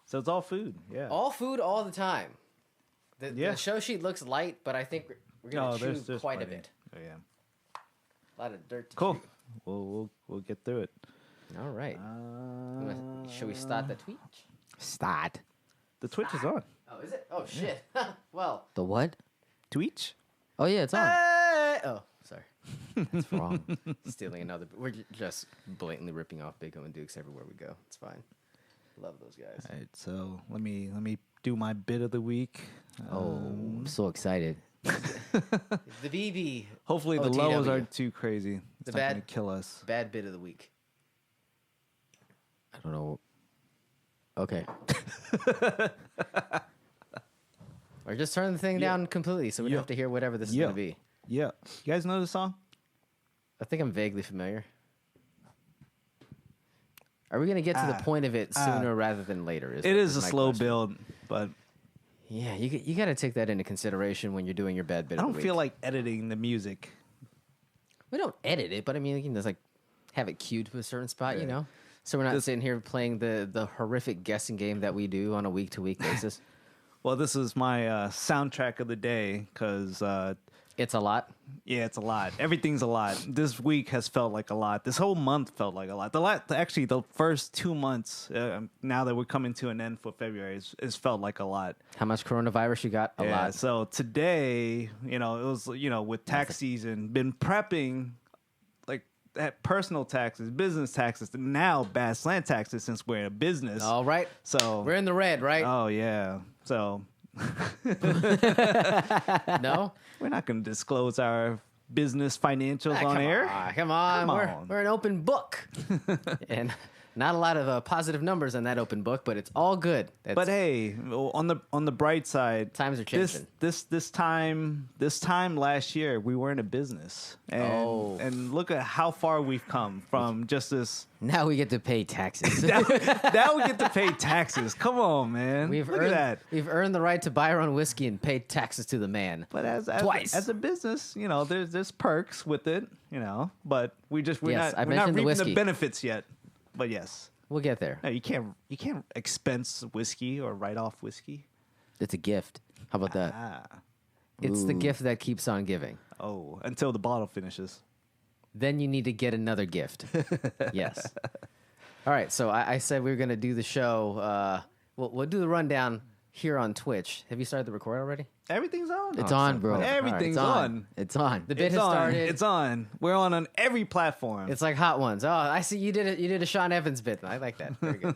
So it's all food. Yeah. All food all the time. The show sheet looks light, but I think we're going to chew quite a bit. Oh, yeah. A lot of dirt to Cool. chew. We'll get through it. All right. Should we start the Twitch? Start. The Twitch is on. Oh, is it? Oh, shit. Well. The what? Twitch? Oh, yeah, it's on. Oh, sorry. That's wrong. Stealing another. We're just blatantly ripping off Big O and Dukes everywhere we go. It's fine. Love those guys. All right, so let me do my bit of the week. I'm so excited. The BB. Hopefully the OTW. lows aren't too crazy. It's The not bad- going to kill us. Bad bit of the week. I don't know. Okay. Or just turn the thing down completely so we don't have to hear whatever this is going to be. Yeah. You guys know the song? I think I'm vaguely familiar. Are we going to get to the point of it sooner rather than later? It is a my slow question. build, but Yeah, you got to take that into consideration when you're doing your bad bit I of don't the week. feel like editing the music. We don't edit it, but I mean, you can just like have it queued to a certain spot, you know? So we're not sitting here playing the horrific guessing game that we do on a week-to-week basis. Well, this is my soundtrack of the day because, It's a lot. yeah, it's a lot. Everything's a lot. This week has felt like a lot. This whole month felt like a lot. Actually, the first 2 months, now that we're coming to an end for February, it's felt like a lot. How much coronavirus you got? A Yeah, lot. so today, it was, with tax season, been prepping like personal taxes, business taxes, and now Badslant taxes since we're in a business. All right. So We're in the red, right? oh yeah. So No? we're not going to disclose our business financials on come air. Come on. Come on. We're an open book. And not a lot of positive numbers on that open book, but it's all good. But hey, on the bright side, Times are changing. This time last year, we were in a business, and look at how far we've come from just this. Now we get to pay taxes. Now we get to pay taxes. Come on, man. We've look earned at that. We've earned the right to buy our own whiskey and pay taxes to the man. But as Twice. as a business, there's perks with it, But we're Yes, not I we're not mentioned the reaping whiskey. the benefits yet. But yes. We'll get there. No, you can't expense whiskey or write off whiskey. It's a gift. How about that? Ah. It's the gift that keeps on giving. Oh, until the bottle finishes. Then you need to get another gift. Yes. All right. So I said we were going to do the show. We'll do the rundown here on Twitch. Have you started the record already? Everything's on. It's on, bro. Everything's All right, on. It's on. The bit It's has on. started. It's on. We're on every platform. It's like Hot Ones. Oh, I see you did it. You did a Sean Evans bit. I like that. Very good.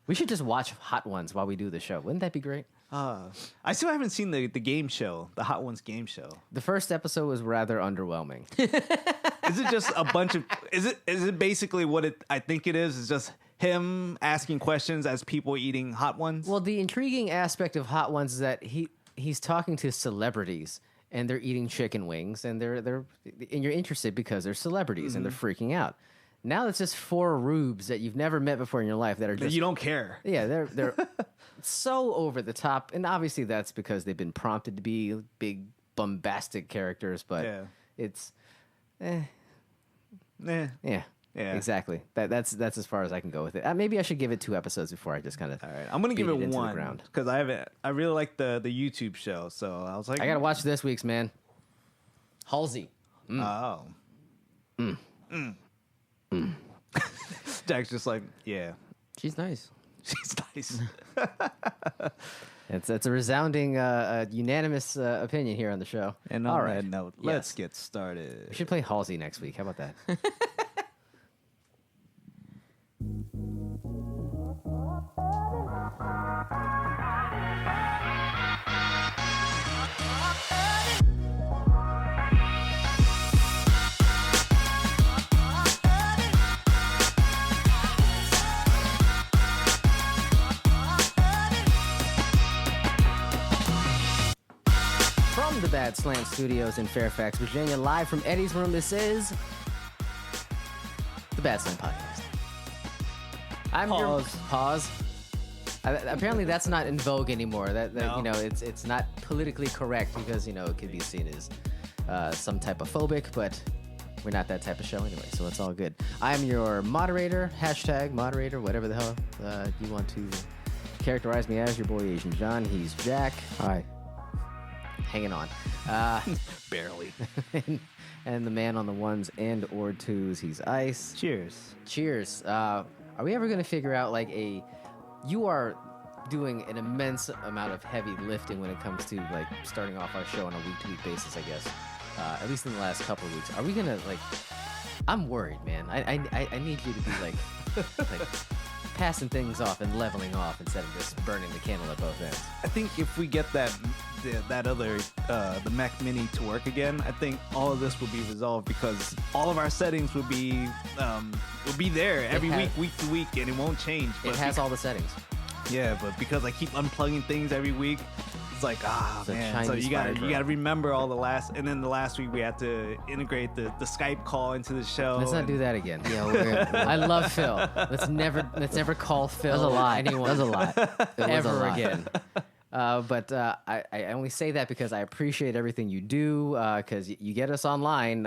We should just watch Hot Ones while we do the show. Wouldn't that be great? I still haven't seen the game show, the Hot Ones game show. The first episode was rather underwhelming. Is it just a bunch of? Is it basically what I think it is? Is just him asking questions as people eating Hot Ones? Well, the intriguing aspect of Hot Ones is that he's talking to celebrities and they're eating chicken wings and and you're interested because they're celebrities and they're freaking out. Now it's just four rubes that you've never met before in your life that are just you don't care. Yeah, they're so over the top, and obviously that's because they've been prompted to be big bombastic characters. But it's, yeah, exactly. That's as far as I can go with it. Maybe I should give it 2 episodes before I just kind of. All right, I'm gonna give it into the 1 ground. because I really like the YouTube show, so I was like, I gotta watch this week's, man. Halsey. Oh. Jack's just like, yeah, She's nice. she's nice. It's a resounding, unanimous opinion here on the show. And all on right, that note, let's get started. we should play Halsey next week. How about that? From the Badslant Studios in Fairfax, Virginia, live from Eddie's room, this is the Badslant Podcast. I'm your pause. Apparently, that's not in vogue anymore. That No. it's not politically correct because it could be seen as some type of phobic, but we're not that type of show anyway, so it's all good. I'm your moderator, #moderator, whatever the hell you want to characterize me as your boy Asian John. He's Jack. Hi. Hanging on. Barely. And the man on the ones and or twos, he's Ice. Cheers. Cheers. Are we ever going to figure out you are doing an immense amount of heavy lifting when it comes to like starting off our show on a week-to-week basis, I guess. At least in the last couple of weeks. Are we going to I'm worried, man. I need you to be like passing things off and leveling off instead of just burning the candle at both ends. I think if we get that other the Mac Mini to work again, I think all of this will be resolved because all of our settings will be there every week to week, and it won't change. It has all the settings. Yeah, but because I keep unplugging things every week, it's like man. So you gotta remember all the last week we had to integrate the Skype call into the show. Let's not do that again. Yeah, I love Phil. Let's never call Phil. That's a lie. Anyone. That's a lie. It was a Ever lie. again. But I only say that because I appreciate everything you do, because you get us online.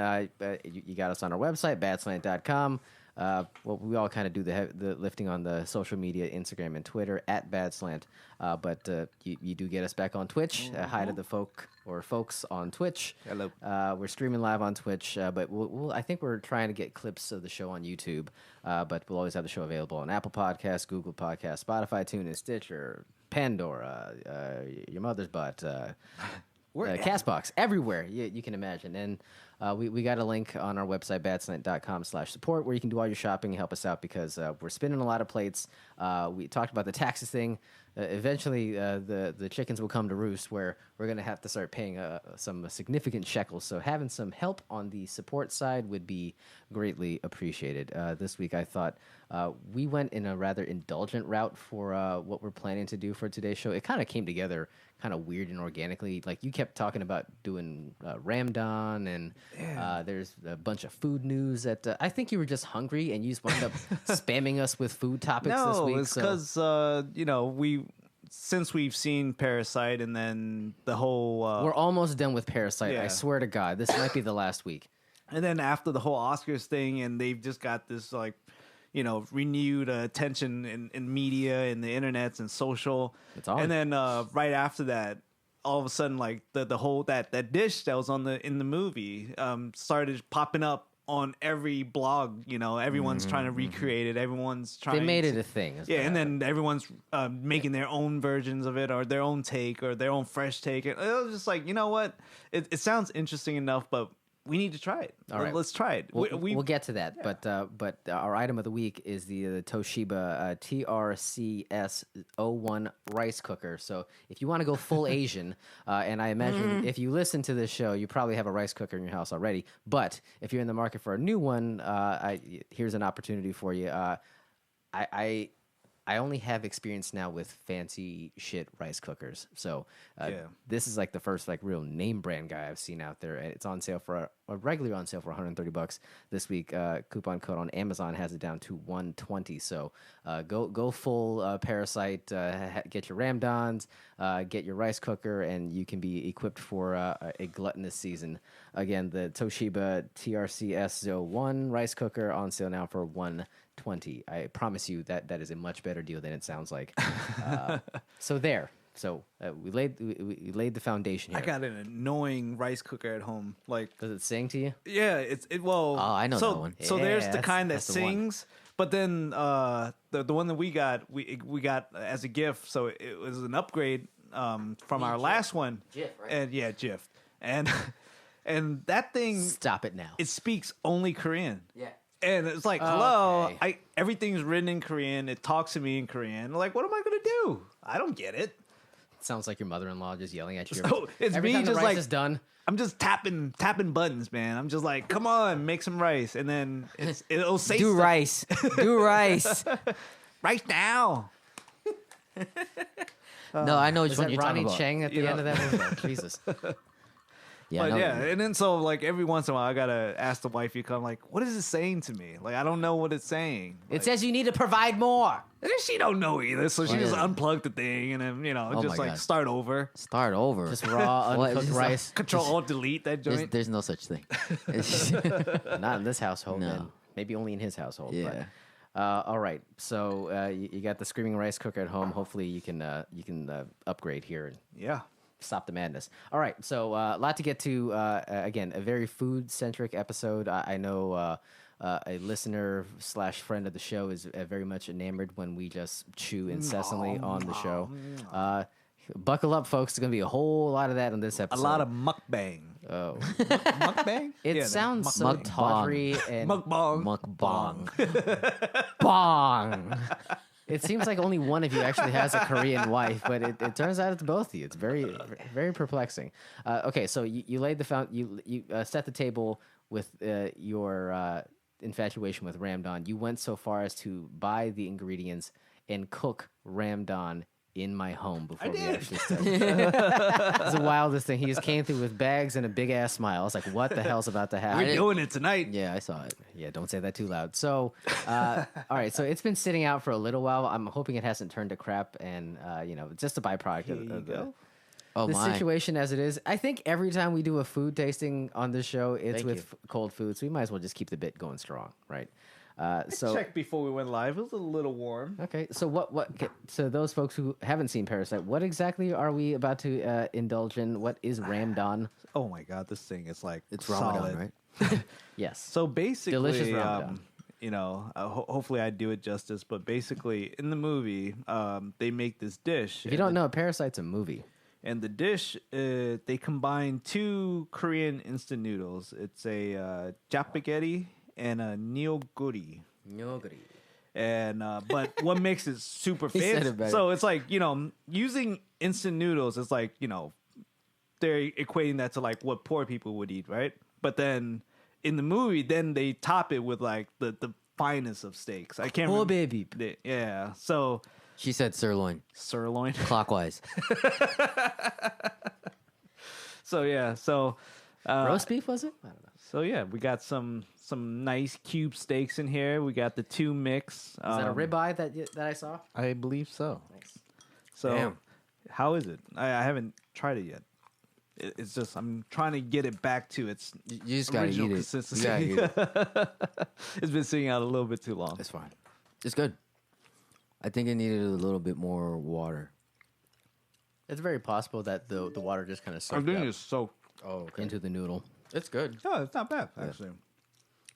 You got us on our website, badslant.com. Well, we all kind of do the lifting on the social media, Instagram and Twitter, at Badslant. But you do get us back on Twitch. Hi to the folks on Twitch. Hello. We're streaming live on Twitch, but I think we're trying to get clips of the show on YouTube. But we'll always have the show available on Apple Podcasts, Google Podcasts, Spotify, TuneIn, Stitcher, Pandora, your mother's butt, Castbox, everywhere you can imagine. And we got a link on our website, badslant.com/support, where you can do all your shopping and help us out because we're spinning a lot of plates. We talked about the taxes thing. Eventually, the chickens will come to roost where we're going to have to start paying some significant shekels. So having some help on the support side would be greatly appreciated. This week, I thought we went in a rather indulgent route for what we're planning to do for today's show. It kind of came together kind of weird and organically. Like you kept talking about doing Ramadan and there's a bunch of food news that I think you were just hungry and you just wound up spamming us with food topics this week. No, it's because since we've seen Parasite and then the whole we're almost done with Parasite. Yeah. I swear to God, this might be the last week. and then after the whole Oscars thing, and they've just got this renewed attention in media and the internets and social. It's on. And then right after that, all of a sudden, like the whole that dish that was in the movie started popping up on every blog. Everyone's trying to recreate it. Everyone's trying. They made it a thing. Yeah, and then everyone's making their own versions of it, or their own take, or their own fresh take. And it was just like, you know what? It sounds interesting enough, but we need to try it. All right. Let's try it. We'll get to that, but our item of the week is the Toshiba TRCS01 rice cooker. So if you want to go full Asian, and I imagine if you listen to this show, you probably have a rice cooker in your house already. But if you're in the market for a new one, here's an opportunity for you. I only have experience now with fancy shit rice cookers. So this is like the first like real name brand guy I've seen out there. And it's on sale regularly on sale for $130 this week. Coupon code on Amazon has it down to $120. So go full Parasite, get your Ramdons, get your rice cooker, and you can be equipped for a gluttonous season. Again, the Toshiba TRCS01 rice cooker on sale now for $120. I promise you that is a much better deal than it sounds like. So we laid the foundation here. I got an annoying rice cooker at home. Like, Does it sing to you? yeah, well. Oh, I know so, that one. So Yeah, there's the kind that that's the one. sings, but then the one that we got as a gift. So it was an upgrade from our last one. Jif, right? And yeah, Jif, and that thing Stop it now. it speaks only Korean. Yeah. And it's like, hello, Okay. everything's written in Korean. It talks to me in Korean. Like, what am I gonna do? I don't get it. Sounds like your mother-in-law just yelling at you. So it's every me time the just rice like is done. I'm just tapping buttons, man. I'm just like, come on, make some rice, and then it'll say Do stuff. rice. Do rice. Rice now. No, I know which Is one that you're Ronnie talking about. Chang at the end of that movie? Oh, Jesus. Yeah, I But know. yeah, and then so like every once in a while, I gotta ask the wife. You come like, what is it saying to me? Like I don't know what it's saying. It says you need to provide more. And then she don't know either, so she What just is it? unplugged the thing and then Oh just my like God. start over. Start over. Just raw, What, uncooked just- rice. Control Alt Delete that joint. There's no such thing. It's- Not in this household. No. And maybe only in his household. Yeah. All right. So you got the screaming rice cooker at home. Hopefully you can upgrade here and Yeah. stop the madness. All right. So a lot to get to. Again, a very food centric episode. I know a listener / friend of the show is very much enamored when we just chew incessantly on the show. Buckle up, folks. There's gonna be a whole lot of that in this A episode. lot of mukbang. oh. Mukbang? It Yeah, sounds so mukbang. tawdry and Mukbang. Mukbang. bong. It seems like only one of you actually has a Korean wife, but it turns out it's both of you. It's very, very perplexing. Okay, so you laid the you set the table with your infatuation with ramdon. You went so far as to buy the ingredients and cook ramdon in my home before we actually started. It's the wildest thing. He just came through with bags and a big ass smile. I was like, what the hell's about to happen? We're doing it tonight. Yeah, I saw it. Yeah, don't say that too loud. So, all right. So it's been sitting out for a little while. I'm hoping it hasn't turned to crap, and it's just a byproduct of Oh the my. situation as it is. I think every time we do a food tasting on this show, it's Thank with you. cold food. So we might as well just keep the bit going strong, right? So Check before we went live. It was a little warm. okay. So okay, so those folks who haven't seen Parasite, what exactly are we about to indulge in? What is ramdon? Oh my god, this thing is like It's solid. Ramadan, right? Yes. So basically, Delicious Ramadan. Hopefully I do it justice. But basically, in the movie, they make this dish. If you don't know, Parasite's a movie. And the dish, they combine two Korean instant noodles. It's a japspaghetti and a neoguri. And but what makes it super He said fancy? it better. So it's like using instant noodles. It's like they're equating that to like what poor people would eat, right? But then in the movie, then they top it with like the finest of steaks. I can't. Oh, remember. baby. Yeah. So She said sirloin. sirloin. Clockwise. So yeah. So Roast beef, was it? I don't know. So yeah, we got some nice cube steaks in here. We got the two mix. Is that a ribeye that I saw? I believe so. Nice. So Damn. how is it? I haven't tried it yet. It's just I'm trying to get it back to its You just gotta original eat it. consistency. You gotta eat it. It's been sitting out a little bit too long. It's fine. It's good. I think it needed a little bit more water. It's very possible that the water just kind of I soaked think up it's soaked. Oh, into the noodle. It's good. No, it's not bad actually.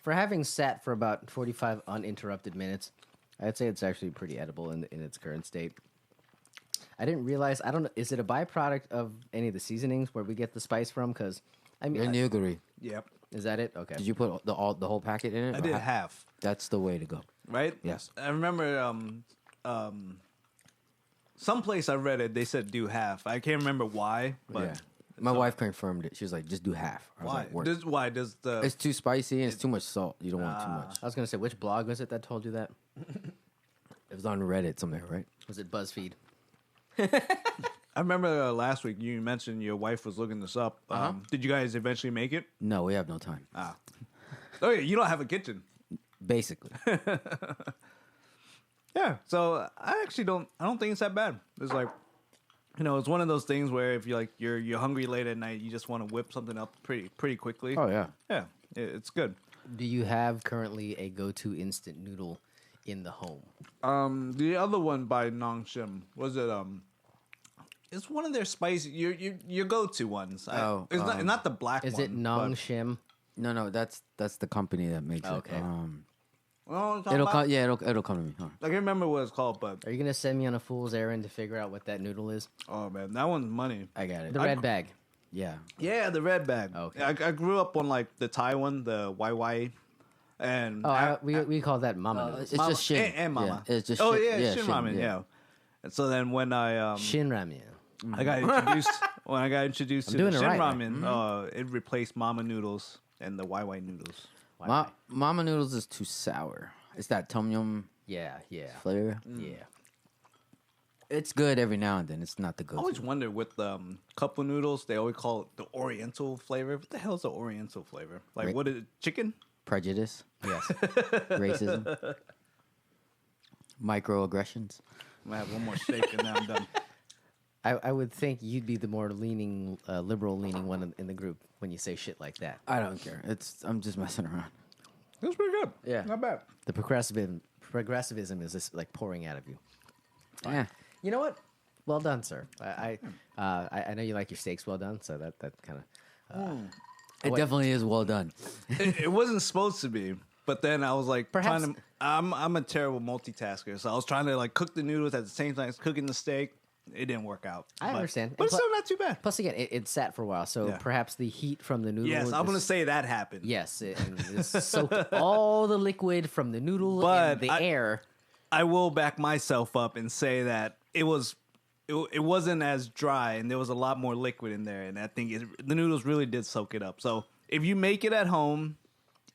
For having sat for about 45 uninterrupted minutes, I'd say it's actually pretty edible in its current state. I didn't realize. I don't know. Is it a byproduct of any of the seasonings where we get the spice from? Because I mean, And nuguri. Yep. is that it? Okay. Did you put the whole packet in it? I or did half. That's the way to go. Right? Yes. I remember someplace I read it, they said do half. I can't remember why, but Yeah. My wife confirmed it. She was like, just do half. I was why? like, "Work." Why does the It's too spicy and it's too much salt. You don't want too much. I was gonna say, which blog was it that told you that? It was on Reddit somewhere, right? Was it BuzzFeed? I remember last week you mentioned your wife was looking this up. Did you guys eventually make it? No, we have no time. Oh yeah, you don't have a kitchen. Basically. Yeah, so I actually don't think it's that bad. It's like, it's one of those things where if you're hungry late at night, you just want to whip something up pretty quickly. Oh, yeah. Yeah, it's good. Do you have currently a go-to instant noodle in the home? The other one by Nong Shim was it it's one of their spicy your go-to ones. It's not the black Is one. it Nong but- Shim? No, that's the company that makes Okay. it. Well, It'll come. Yeah, it'll come to me. Huh? I can't remember what it's called, but Are you gonna send me on a fool's errand to figure out what that noodle is? oh man, that one's money. I got it. The red bag. Yeah. Yeah, the red bag. Okay. I grew up on like the Thai one, the YY, and Oh, we call that mama noodles. It's Mama- just shin. and mama. Yeah, it's just oh shin. yeah, shin shin, ramen. Yeah. And so then when I Shin ramen. I got introduced to doing the it shin right, ramen, it replaced mama noodles and the YY noodles. Mama noodles is too sour. It's that tom yum Yeah. flavor. Yeah. It's good every now and then. It's not the I go. always wonder with cup of noodles, they always call it the Oriental flavor. What the hell is the Oriental flavor? Like Right. what is it? Chicken? Prejudice, Yes. racism, microaggressions. I'm gonna have one more steak and then I'm done. I would think you'd be the more liberal leaning one in the group when you say shit like that. I don't care. I'm just messing around. It was pretty good. Yeah. Not bad. The progressivism is just like pouring out of you. Yeah. You know what? Well done, sir. I know you like your steaks well done, so that kind of. It definitely is well done. It wasn't supposed to be, but then I was like Perhaps- trying to. I'm a terrible multitasker, so I was trying to like cook the noodles at the same time as cooking the steak. It didn't work out. I understand. but And it's still not too bad. Plus, again, it sat for a while, so Yeah. perhaps the heat from the noodle. Yes, I'm gonna just- say that happened. Yes, and just soaked all the liquid from the noodle But and the air. I will back myself up and say that it wasn't as dry, and there was a lot more liquid in there, and I think the noodles really did soak it up. So if you make it at home,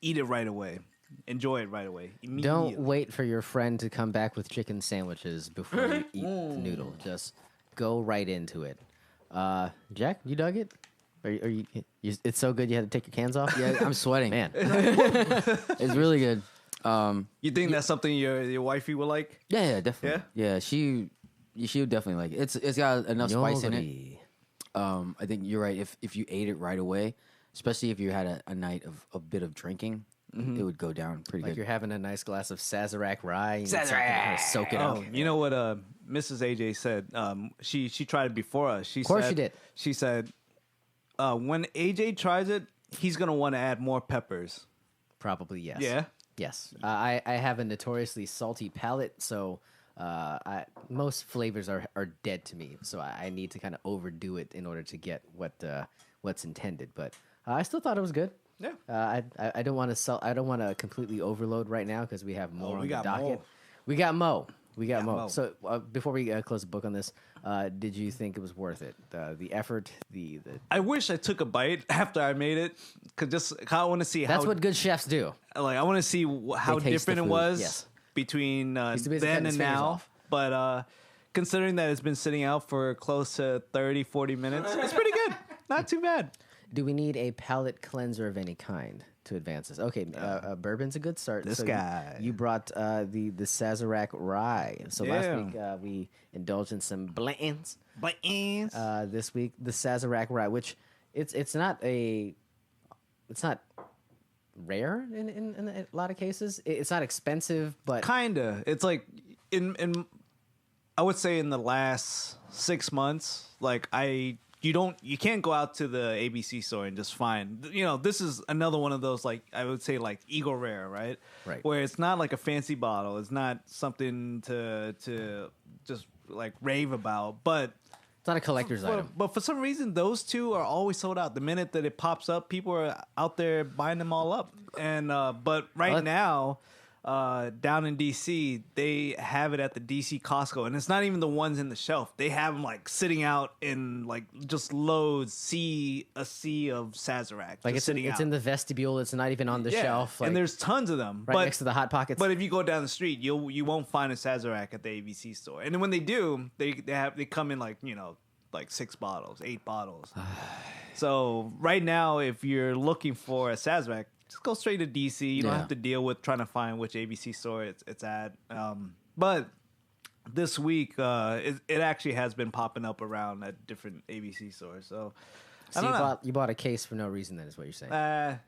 eat it right away. Enjoy it right away. Don't Immediately. wait for your friend to come back with chicken sandwiches before you eat the noodle. Just go right into it. Jack, you dug it? Are you, it's so good you had to take your cans off? Yeah, I'm sweating. Man. It's really good. You think that's something your wifey will like? Yeah, definitely. Yeah, she would definitely like it. It's got enough spice in it. Yogurt-y. I think you're right. If you ate it right away, especially if you had a night of a bit of drinking, it would go down pretty Like good. you're having a nice glass of Sazerac rye. You need something to kinda soak it up. Oh, you know what Mrs. AJ said? She tried it before us. Of course she did. She said, when AJ tries it, he's going to want to add more peppers. Probably yes. Yeah? Yes. I have a notoriously salty palate, so most flavors are dead to me. So I need to kind of overdo it in order to get what's intended. But I still thought it was good. Yeah. I don't want to I don't want to completely overload right now because we have more on we the got docket. Mo. We got Mo. We got Mo. Mo. So before we close the book on this, did you think it was worth it? The effort, the I wish I took a bite after I made it. I want to see that's how what good chefs do. I want to see how They taste the different it food, was yes. between He's too busy then cutting his and fingers now. off. But considering that it's been sitting out for close to 30, 40 minutes, it's pretty good. Not too bad. Do we need a palate cleanser of any kind to advance this? Okay, bourbon's a good start. This So guy. You brought the Sazerac rye. So last Yeah. week we indulged in some blands. But This week the Sazerac rye, which it's not rare in a lot of cases. It's not expensive, but kinda. It's like in I would say in the last 6 months, like you can't go out to the ABC store and just find, this is another one of those, like, I would say, like, Eagle Rare, right? Right. Where it's not like a fancy bottle. It's not something to just, like, rave about. But it's not a collector's item. But for some reason, those two are always sold out. The minute that it pops up, people are out there buying them all up. And but right now, down in DC, they have it at the DC Costco, and it's not even the ones in the shelf. They have them like sitting out in like just loads, a sea of Sazerac. Like just it's in the vestibule. It's not even on the shelf. Like, and there's tons of them, right next to the Hot Pockets. But if you go down the street, you won't find a Sazerac at the ABC store. And then when they do, they come in like like 6 bottles, 8 bottles. So right now, if you're looking for a Sazerac, just go straight to DC. You don't have to deal with trying to find which ABC store it's at. But this week, it actually has been popping up around at different ABC stores. So I don't know. You bought a case for no reason. Then is what you're saying.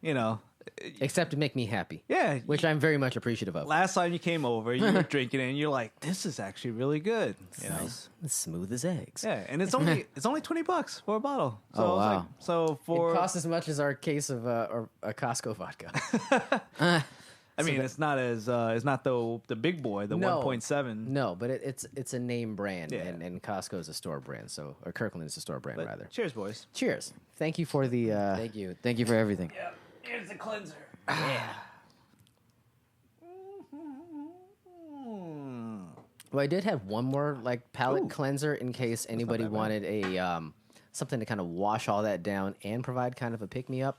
Except to make me happy. Yeah. Which I'm very much appreciative of. Last time you came over, you were drinking it, and you're like, "This is actually really good." Nice. It's smooth as eggs. Yeah, and it's only $20 for a bottle. So Oh, I was wow. like, so for It costs as much as our case of or a Costco vodka. I mean, it's not the big boy, the No. 1.7. No, but it's a name brand, Yeah. and Costco is a store brand. So or Kirkland is a store brand But rather. cheers, boys. Cheers. Thank you for the. Thank you for everything. Yeah, here's the cleanser. Yeah. Well, I did have one more like palate cleanser in case anybody bad, man. wanted a something to kind of wash all that down and provide kind of a pick me up.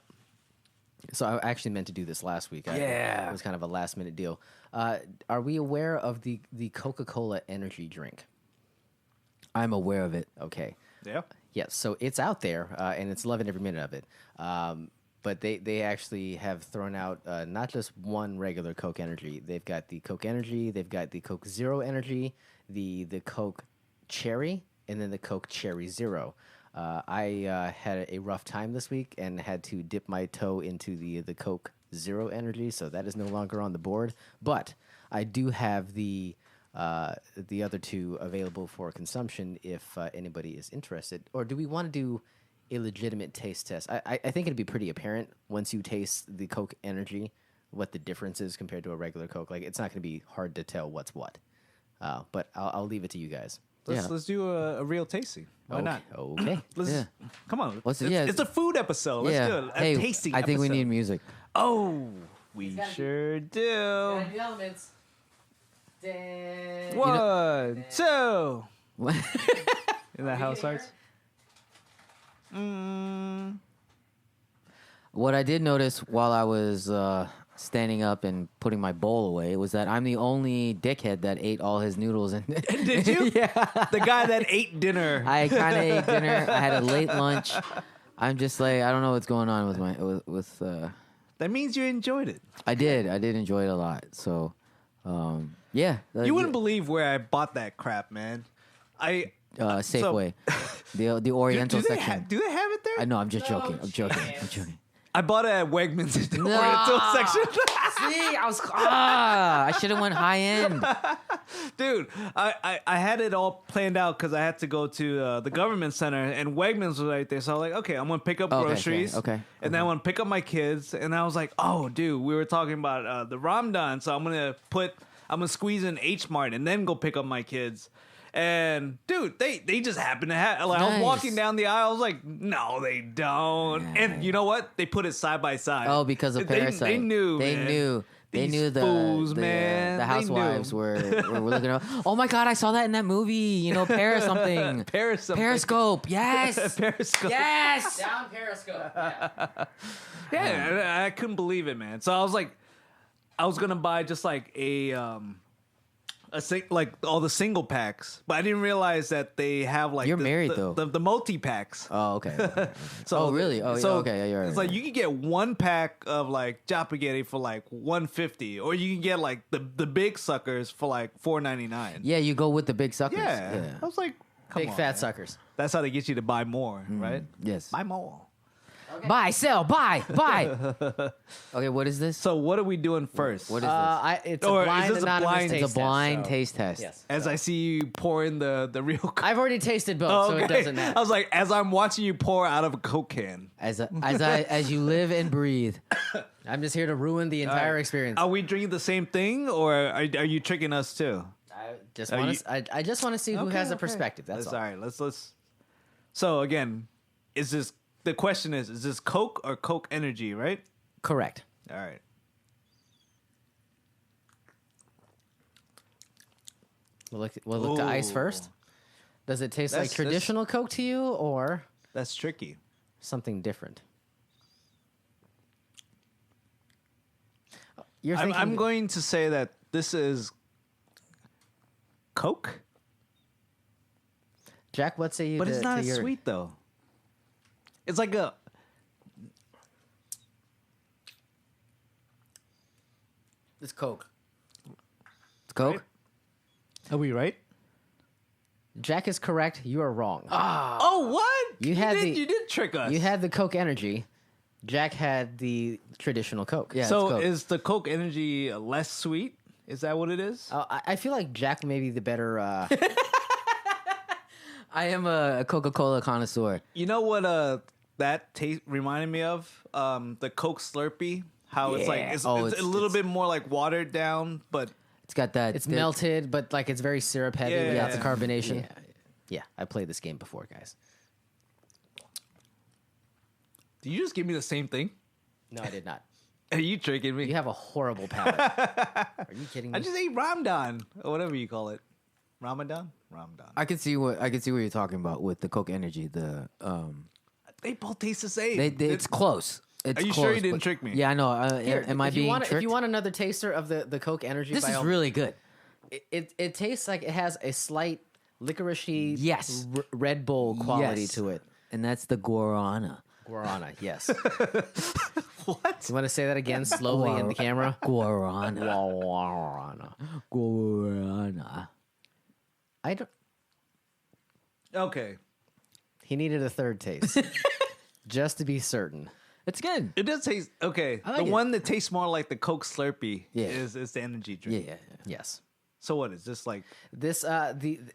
So I actually meant to do this last week. It was kind of a last minute deal. Are we aware of the Coca-Cola energy drink? I'm aware of it. Okay. Yeah. Yes, so it's out there, and it's loving every minute of it. But they actually have thrown out not just one regular Coke Energy. They've got the Coke Energy, they've got the Coke Zero Energy, the Coke Cherry, and then the Coke Cherry Zero. I had a rough time this week and had to dip my toe into the Coke Zero Energy, so that is no longer on the board. But I do have the other two available for consumption if anybody is interested. Or do we want to do a legitimate taste test? I think it'd be pretty apparent once you taste the Coke Energy what the difference is compared to a regular Coke. Like, it's not going to be hard to tell what's what. But I'll leave it to you guys. Let's do a real tasting. Why not? Okay. Come on. Let's- It's a food episode. Let's do it. A Hey, tasting I think we episode. need music. Oh, we sure do. elements. One, two. And that how it starts? What I did notice while I was standing up and putting my bowl away was that I'm the only dickhead that ate all his noodles. And Did you? Yeah. The guy that ate dinner. I kind of ate dinner. I had a late lunch. I'm just like, I don't know what's going on with my with. That means you enjoyed it. I did enjoy it a lot. So, yeah. You wouldn't believe where I bought that crap, man. Safeway, the Oriental do they section. do they have it there? I know. I'm just joking. I'm joking. I bought it at Wegmans in the No. Oriental section. See, I should have went high end. Dude, I had it all planned out because I had to go to the government center and Wegmans was right there. So I was like, okay, I'm going to pick up groceries. Okay. And then I want to pick up my kids. And I was like, oh, dude, we were talking about the Ramadan. So I'm going to squeeze in H Mart and then go pick up my kids. And dude, they just happen to have. Like, I was Nice. walking down the aisle. I was like, no, they don't. And you know what? They put it side by side. Oh, because of Parasite. They knew. They man. knew. They These knew fools, man. the They housewives knew. were looking up. Oh my god, I saw that in that movie. You know, Paris something. Paris something. Periscope. Yes. Periscope. Yes. Down Periscope. Yeah, I couldn't believe it, man. So I was like, I was gonna buy just like like all the single packs, but I didn't realize that they have like You're married, though. the multi packs. Oh, okay. So Oh, really? Oh, yeah, okay, yeah, you're right, It's like right. you can get one pack of like Japaghetti for like $1.50, or you can get like the big suckers for like $4.99. Yeah, you go with the big suckers. Yeah. I was like, come Big on, fat man. suckers. That's how they get you to buy more, right? Yes. Buy more. Buy, sell, buy. Okay, what is this? So what are we doing first? What is this? It's Or a is blind this a anonymous blind- taste It's a blind test, so- taste test. Yes. As I see you pour in the real. I've already tasted both, Oh, so it doesn't matter. I was like, as I'm watching you pour out of a Coke can. As you live and breathe. I'm just here to ruin the entire experience. Are we drinking the same thing, or are you tricking us too? I just Are want you- to. I just want to see who has a Okay. perspective. That's all. All right. Let's. So again, the question is this Coke or Coke Energy, right? Correct. All right. We'll look to ice Ooh. first. Does it taste like That's- traditional Coke to you, or That's tricky. something different? You're I'm thinking. going to say that this is Coke, Jack, what say you? but it's to not your, sweet though. It's like a. It's Coke. It's Coke? Right? Are we right? Jack is correct. You are wrong. Oh, what? You had did, the- you did trick us. You had the Coke Energy. Jack had the traditional Coke. Yeah. So it's Coke. is the Coke Energy less sweet? Is that what it is? I feel like Jack may be the better. I am a Coca-Cola connoisseur. You know what? That taste reminded me of the Coke Slurpee. How it's like Yeah. it's, Oh, it's a it's- little it's- bit more like watered down, but It's got that. it's melted, but like it's very syrup heavy without the Yeah. carbonation. Yeah. Yeah, I played this game before, guys. do you just give me the same thing? No, I did not. Are you tricking me? You have a horrible palate. Are you kidding me? I just ate Ramadan or whatever you call it. Ramadan. I can see what you're talking about with the Coke Energy. They both taste the same. It's close. It's Are you close, sure you didn't but- trick me? Yeah, I know. Here, am I if you being want, tricked? If you want another taster of the Coke Energy, this by is all- really good. It tastes like it has a slight licoricey, Yes. Red Bull quality Yes. to it. And that's the guarana. Guarana, yes. What? You want to say that again slowly in the camera? Guarana. Guarana. Guarana. I don't. Okay. He needed a third taste, just to be certain. It's good. It does taste okay. I like The it. one that tastes more like the Coke Slurpee Yeah. is the energy Yeah, drink. yeah. Yes. So what is this like? This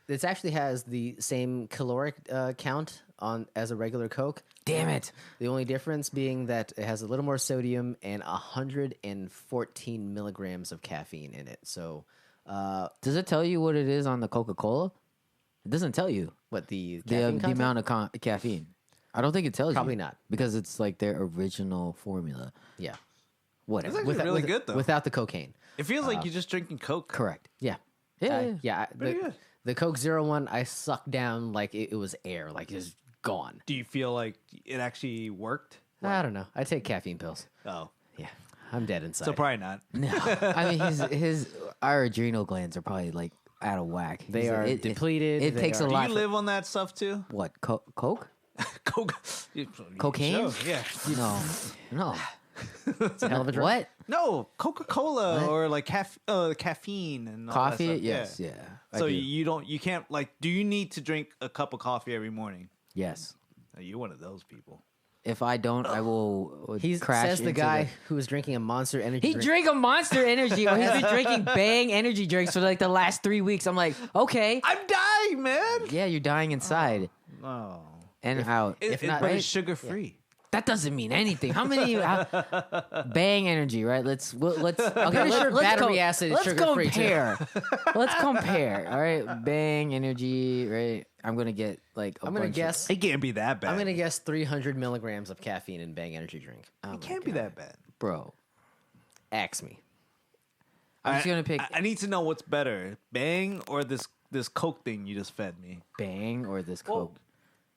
this actually has the same caloric count on as a regular Coke. Damn it. The only difference being that it has a little more sodium and 114 milligrams of caffeine in it. So, Does it tell you what it is on the Coca-Cola? It doesn't tell you what the the caffeine content? amount of caffeine. I don't think it tells you. Probably not. Because it's like their original formula. Yeah, Whatever. It's actually really good though. without the cocaine. It feels like you're just drinking Coke. Correct. Yeah, Yeah. yeah. Pretty good. The Coke Zero one I sucked down like it was air, like it's gone. Do you feel like it actually worked? I don't know. I take caffeine pills. Oh, Yeah, I'm dead inside. so probably not. No. I mean, our adrenal glands are probably like out of whack. They are depleted. It They takes are- a Do lot. you live on that stuff too? What? Coke? Coke, Cocaine? Sure, yeah. No. It's a hell of a drug. What? No, Coca-Cola What? or like caffeine and all Coffee? That stuff. Yes. Yeah. I So do. you can't like. Do you need to drink a cup of coffee every morning? Yes. Oh, you're one of those people. If I don't, I will He crash says the into guy who was drinking a Monster Energy. He drink. drank a Monster Energy. Or he's been drinking Bang energy drinks for like the last 3 weeks. I'm like, okay, I'm dying, man. yeah, you're dying inside Oh, and out. if not, but right? it's sugar free. That doesn't mean anything. How many Bang energy? Right? Let's okay. pretty sure battery acid is let's sugar-free, too. compare. Let's compare. All right, Bang energy. Right? I'm gonna get like. I'm gonna guess. It can't be that bad. I'm gonna guess 300 milligrams of caffeine in Bang Energy drink. It can't be that bad. bro. Axe me. I'm just gonna pick I need to know what's better, Bang or this Coke thing you just fed me. Bang or this Coke.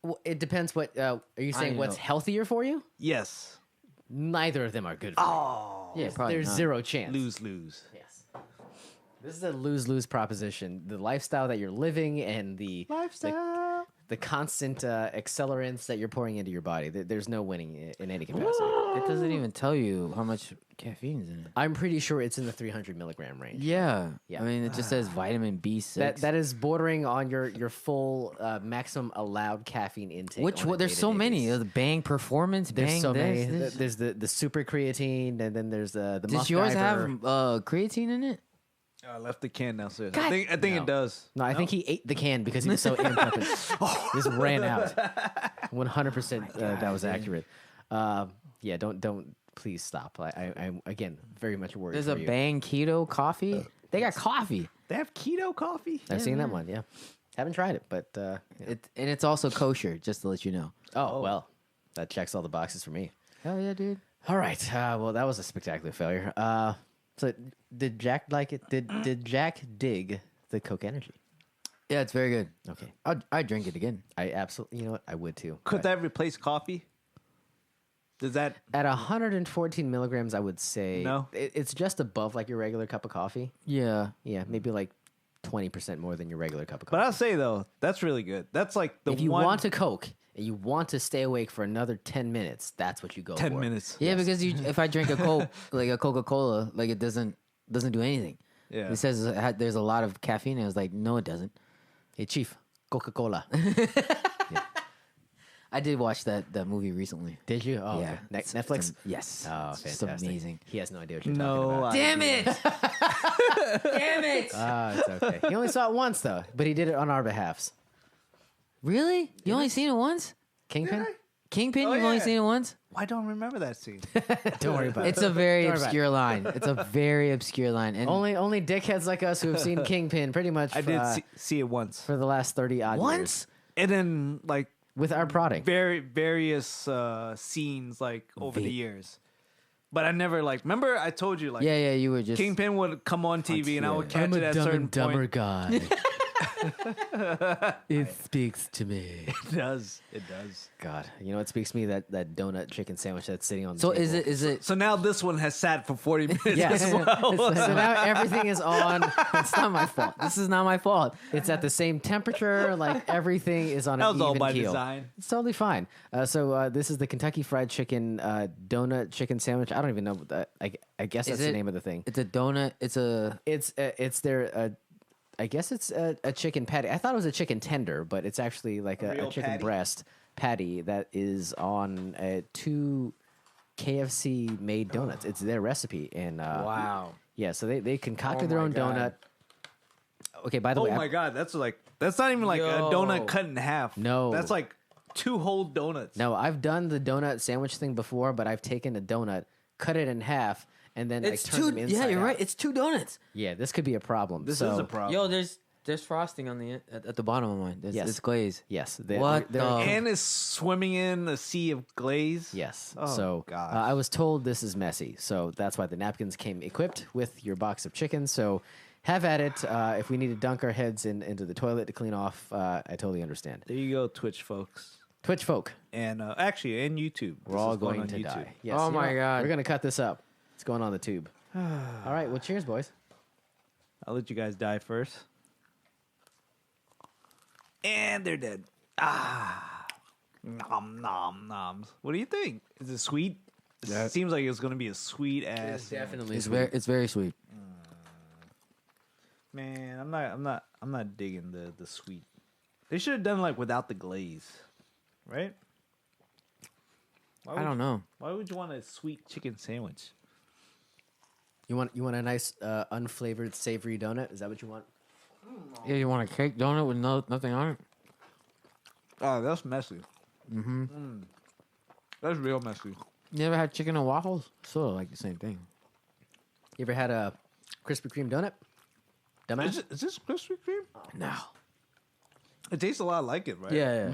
Well, it depends. What are you saying? know. What's healthier for you? Yes. Neither of them are good for Oh, Yeah, probably you. There's not. zero chance. lose. Yes. This is a lose-lose proposition. The lifestyle that you're living and the Lifestyle. the constant accelerants that you're pouring into your body. There's no winning in any capacity. It doesn't even tell you how much caffeine is in it. I'm pretty sure it's in the 300 milligram range. Yeah. Yeah. I mean, it just says vitamin B6. That is bordering on your full maximum allowed caffeine intake. Which on a there's so day-to-day many. basis. The Bang Performance. There's Bang so this, many. this. There's the super creatine, and then there's the Does yours have MacGyver. creatine in it? I left the can now, sir. God. I think No. it does. No, I think he ate the can because he was so amped up. And just ran out. 100%. That was accurate. Yeah, don't please stop. I'm again very much worried. There's for a you. Bang Keto coffee. They got coffee. They have keto coffee. I've seen that one. Yeah, haven't tried it, but yeah. And it's also kosher, just to let you know. Oh well, that checks all the boxes for me. Hell yeah, dude. All right. Well, that was a spectacular failure. So did Jack like it? Did Jack dig the Coke Energy? Yeah, it's very good. Okay. I'd drink it again. I absolutely. You know what? I would too. Could But that replace coffee? Does that? at 114 milligrams, I would say No. It's just above like your regular cup of coffee. Yeah. Yeah, maybe like 20% more than your regular cup of coffee. But I'll say though, that's really good. That's like the if you one want a Coke and you want to stay awake for another 10 minutes, that's what you go 10 for. minutes. Yeah, because if I drink a Coke, like a Coca-Cola, like it doesn't do anything. Yeah. It says there's a lot of caffeine. And I was like, no, it doesn't. Hey, Chief, Coca-Cola. I did watch that movie recently. Did you? Oh, Yeah. okay. It's- Netflix? Yes. Oh, It's just fantastic. amazing. He has no idea what you're No. talking Damn it! Damn it! about. It's okay. He only saw it once, though, but he did it on our behalfs. Really? You only seen it once? Kingpin? Kingpin? Oh, You've only yeah. seen it once? Why don't I remember that scene? Don't worry about It's it. a very Don't worry about obscure line. It's a very obscure line. And Only dickheads like us who have seen Kingpin pretty much I did see it once, for the last 30 odd years. once? and then like With our product. various scenes like over the years. But I never like. Remember, I told you like Yeah, you were just Kingpin would come on TV, and I would catch I'm it a at dumb certain and dumber point. guy. It speaks to me. It does. It does. God, you know what speaks to me? That donut chicken sandwich that's sitting on the So table. is it So now this one has sat for 40 minutes Yes. as well. so now everything is on. It's not my fault. This is not my fault. It's at the same temperature. Like everything is on That an was all even by keel. design. It's totally fine. So this is the Kentucky Fried Chicken donut chicken sandwich. I don't even know what that. I guess that's the name of the thing. It's a donut. It's Their. I guess it's a chicken patty. I thought it was a chicken tender, but it's actually like a real chicken patty? breast patty that is on two KFC made donuts. It's their recipe, and Wow. yeah, so they concocted Oh their my own God. donut. Okay, by the Oh way, my god, that's not even like a Yo. donut cut in half. No. That's like 2 whole donuts. no, I've done the donut sandwich thing before, but I've taken a donut, cut it in half, and then It's like turned them inside Yeah, you're out. right. It's 2 donuts. Yeah, this could be a problem. This So, is a problem. Yo, there's frosting on the at the bottom of mine. Yes. It's glaze. Yes. What the- and is swimming in a sea of glaze. Yes. Oh, so gosh. I was told this is messy. So that's why the napkins came equipped with your box of chicken. So have at it. If we need to dunk our heads into the toilet to clean off, I totally understand. There you go, Twitch folks. Twitch folk, And actually, and YouTube. we're all going to die. Yes, Oh you know my what? God. We're going to cut this up. It's going on the tube. All right. Well, cheers, boys. I'll let you guys die first. And they're dead. Ah. Nom, nom, noms. What do you think? Is it sweet? It seems like it's going to be a sweet ass. Definitely. It's very sweet. Man, I'm not digging the sweet. They should have done like without the glaze, right? I don't know. Why would you want a sweet chicken sandwich? You want a nice unflavored savory donut? Is that what you want? Yeah, you want a cake donut with nothing on it? Oh, that's messy. That's real messy. You ever had chicken and waffles? Sort of like the same thing. You ever had a Krispy Kreme donut? Dumbass. Is this Krispy Kreme? No. It tastes a lot like it, right? Yeah.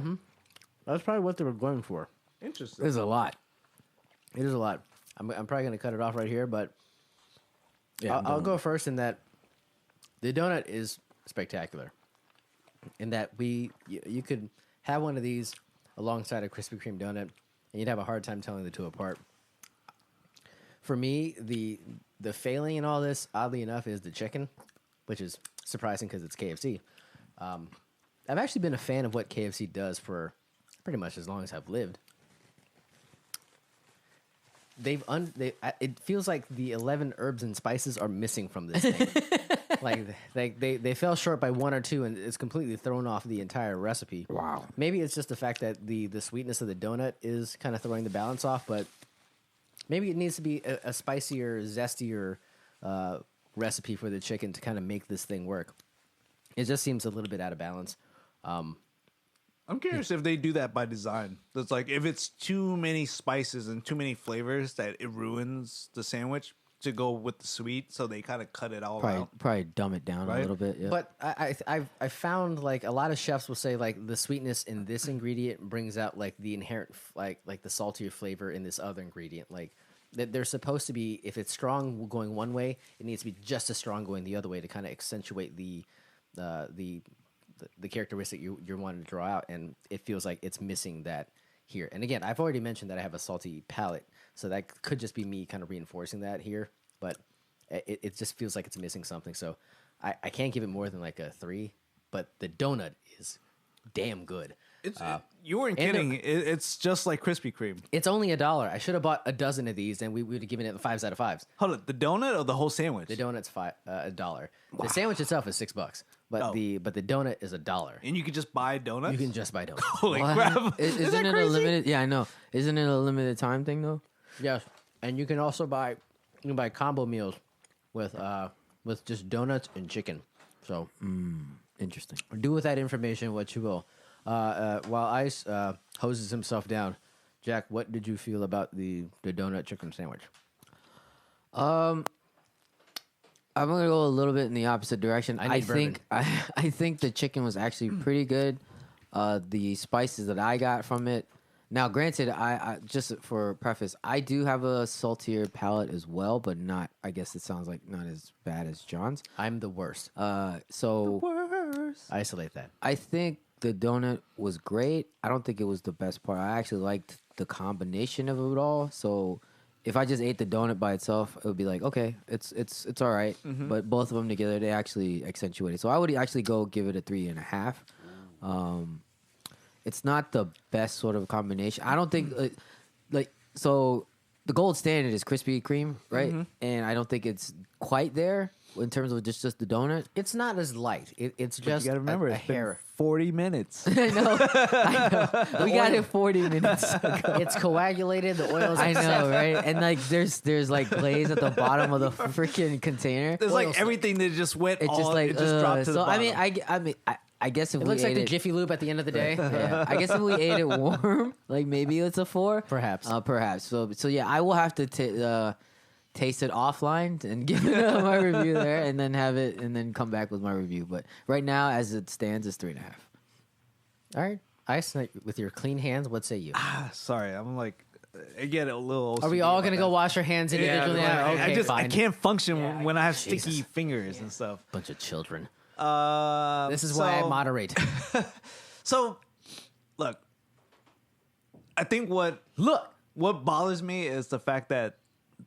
That's probably what they were going for. Interesting. There's a lot. It is a lot. I'm probably going to cut it off right here, but Yeah, I'll go first in that the donut is spectacular. In that you could have one of these alongside a Krispy Kreme donut, and you'd have a hard time telling the two apart. For me, the failing in all this, oddly enough, is the chicken, which is surprising because it's KFC. I've actually been a fan of what KFC does for pretty much as long as I've lived. It feels like the 11 herbs and spices are missing from this thing. like they fell short by 1 or 2, and it's completely thrown off the entire recipe. Wow. Maybe it's just the fact that the sweetness of the donut is kind of throwing the balance off, but maybe it needs to be a spicier, zestier recipe for the chicken to kind of make this thing work. It just seems a little bit out of balance. I'm curious if they do that by design. It's like if it's too many spices and too many flavors that it ruins the sandwich to go with the sweet, so they kind of cut it all out. Probably dumb it down Right? a little bit. Yeah. But I found like a lot of chefs will say like the sweetness in this ingredient brings out like the inherent like the saltier flavor in this other ingredient. Like that they're supposed to be, if it's strong going one way, it needs to be just as strong going the other way to kind of accentuate the characteristic you're wanting to draw out, and it feels like it's missing that here. And again, I've already mentioned that I have a salty palate, so that could just be me kind of reinforcing that here. But it just feels like it's missing something. So I can't give it more than like a 3. But the donut is damn good. You weren't and kidding. It's just like Krispy Kreme. It's only $1. I should have bought a dozen of these, and we would have given it 5s out of 5s. Hold on, the donut or the whole sandwich? The donut's $1. The sandwich itself is $6, but Oh. the donut is $1. And you could just buy donuts? You can just buy donuts. Holy What? crap. Isn't that it a crazy? limited? Yeah, I know. Isn't it a limited time thing though? Yes, and you can also buy combo meals with just donuts and chicken. So Interesting. do with that information what you will. While Ice hoses himself down, Jack, what did you feel about the donut chicken sandwich? I'm gonna go a little bit in the opposite direction. I need think I think the chicken was actually pretty good. The spices that I got from it. Now, granted, I just for preface, I do have a saltier palate as well, but not. I guess it sounds like not as bad as John's. I'm the worst. So Worse. Isolate that. I think the donut was great. I don't think it was the best part. I actually liked the combination of it all. So if I just ate the donut by itself, it would be like, okay, it's all right. But both of them together, they actually accentuate it. So I would actually go give it a 3.5. It's not the best sort of combination. I don't think so. The gold standard is Krispy Kreme, right? And I don't think it's quite there in terms of just the donut. It's not as light. It's But just you gotta remember, a it's been hair. 40 minutes. I know. We got it 40 minutes ago. It's coagulated. The oil's I upset. know, right? And like, there's like glaze at the bottom of the freaking container. There's like everything that just went. It's just like it just dropped to the so. bottom. I guess if It we looks like ate the it, Jiffy Lube at the end of the day. yeah, I guess if we ate it warm, like maybe it's a 4, Perhaps. perhaps. So yeah, I will have to taste it offline and give it my review there, and then have it, and then come back with my review. But right now, as it stands, it's 3.5. All right. Ice, with your clean hands, what say you? Sorry, I'm like, I get a little. Are we OCD all about going to go that. wash our hands individually? Yeah, Okay, I just I fine. can't function when I have Jesus. sticky fingers and stuff. Bunch of children. This This is why I moderate. So, look, I think what bothers me is the fact that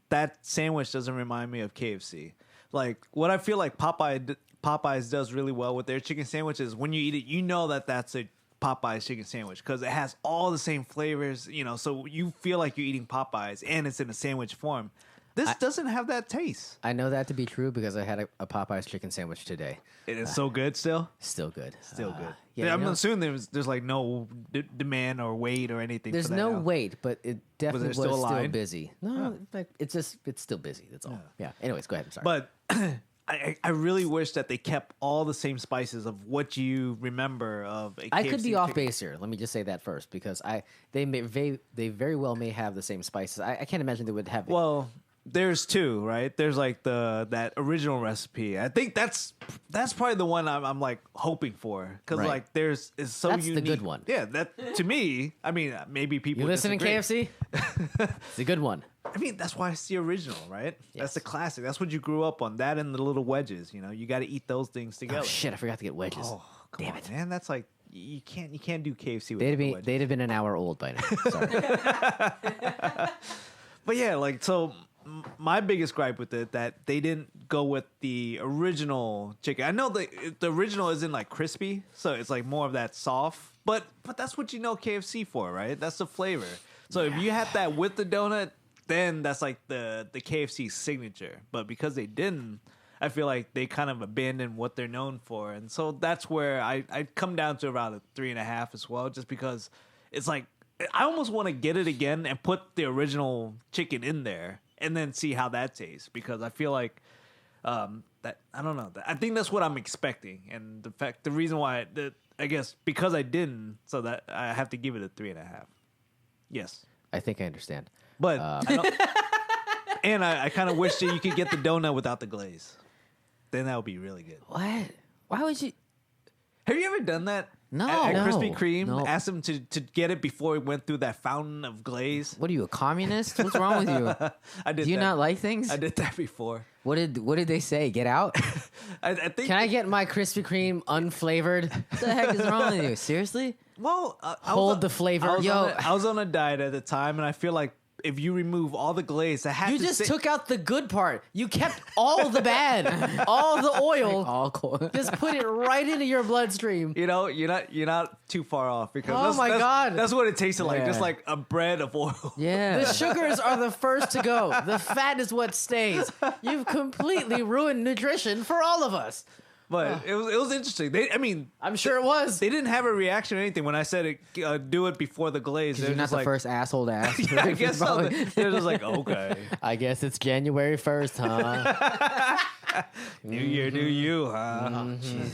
that sandwich doesn't remind me of KFC. Like, what I feel like Popeyes does really well with their chicken sandwiches, when you eat it, you know that that's a Popeyes chicken sandwich because it has all the same flavors, so you feel like you're eating Popeyes and it's in a sandwich form. This doesn't have that taste. I know that to be true because I had a Popeyes chicken sandwich today. It is so good still. Still good. Still good. Yeah, I'm assuming there's like no demand or wait or anything. There's for that no now. wait, but it definitely was still a still line? busy. No, like, it's still busy. That's all. Yeah. Anyways, go ahead. I'm sorry. But I really wish that they kept all the same spices of what you remember of a I could KFC be off chicken. base here. Let me just say that first because they very well may have the same spices. I can't imagine they would have. Well, there's two, right? There's like that original recipe. I think that's probably the one I'm like hoping for because Right. like it's so That's the unique. good one. Yeah, that to me. I mean, maybe people You listening, disagree. KFC? It's a good one. I mean, that's why it's the original, right? Yes. That's the classic. That's what you grew up on. That and the little wedges. You got to eat those things together. Oh shit! I forgot to get wedges. Oh, come on, man. That's like you can't do KFC with wedges. They'd have been an hour old by now. Sorry. But yeah, like so. My biggest gripe with it that they didn't go with the original chicken. I know the original isn't like crispy, so it's like more of that soft. But that's what you know KFC for, right? That's the flavor. So if you had that with the donut, then that's like the KFC signature. But because they didn't, I feel like they kind of abandoned what they're known for, and so that's where I come down to around a 3.5 as well, just because it's like I almost want to get it again and put the original chicken in there. And then see how that tastes, because I feel like that I don't know. I think that's what I'm expecting, and the reason why I guess because I didn't, so that I have to give it a 3.5. Yes, I think I understand. but I kind of wish that you could get the donut without the glaze. Then that would be really good. What? Why would you? Have you ever done that? No. At No. Krispy Kreme, No. asked them to get it before it went through that fountain of glaze. What are you, a communist? What's wrong with you? I did. Do you that. not like things? I did that before. What did they say? Get out? I think. Can I get my Krispy Kreme unflavored? What the heck is wrong with you? Seriously? Well, I Hold was the flavor. I was on a diet at the time, and I feel like if you remove all the glaze, I had You to just sit- took out the good part. You kept all the bad, all the oil. All cool. Just put it right into your bloodstream. You know, you're not too far off because Oh my God. that's what it tasted like, Yeah. just like a bread of oil. Yeah. The sugars are the first to go. The fat is what stays. You've completely ruined nutrition for all of us. But it was interesting. I'm sure it was. They didn't have a reaction or anything when I said it. Do it before the glaze. You're They're not just the like, first asshole to ask. Yeah, I guess so. Probably. They're just like, okay, I guess it's January 1st, huh? New Year, new you, huh?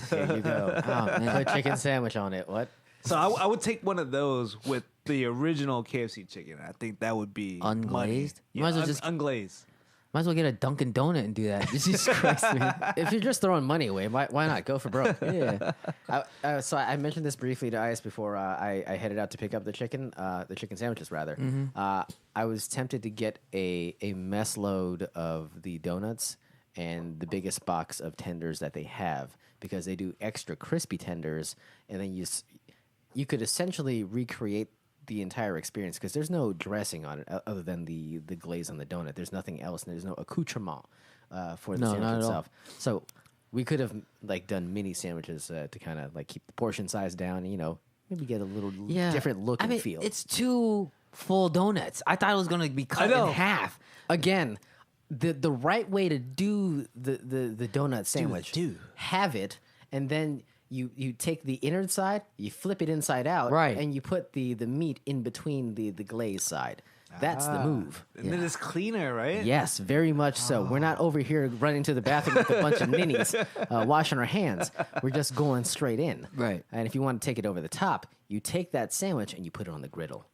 There you go. Oh, man. Put chicken sandwich on it. What? So I would take one of those with the original KFC chicken. I think that would be money. Unglazed? Yeah, Might as well just- unglazed. Might as well get a Dunkin' Donut and do that. Jesus Christ, man. If you're just throwing money away, why not go for broke? Yeah. So I mentioned this briefly to Ice before I headed out to pick up the chicken sandwiches rather. I was tempted to get a mess load of the donuts and the biggest box of tenders that they have because they do extra crispy tenders, and then you could essentially recreate the entire experience because there's no dressing on it other than the glaze on the donut. There's nothing else, and there's no accoutrement for the No, sandwich not at all. itself. So we could have like done mini sandwiches to kind of like keep the portion size down. And, maybe get a little different look and feel. It's 2 full donuts. I thought it was going to be cut know. in half. Again, the right way to do the donut sandwich, do. have it, and then you take the inner side, you flip it inside out, Right. and you put the meat in between the glaze side. That's the move. And then it's cleaner, right? Yes, very much so. We're not over here running to the bathroom with a bunch of ninnies washing our hands. We're just going straight in. Right. And if you want to take it over the top, you take that sandwich and you put it on the griddle.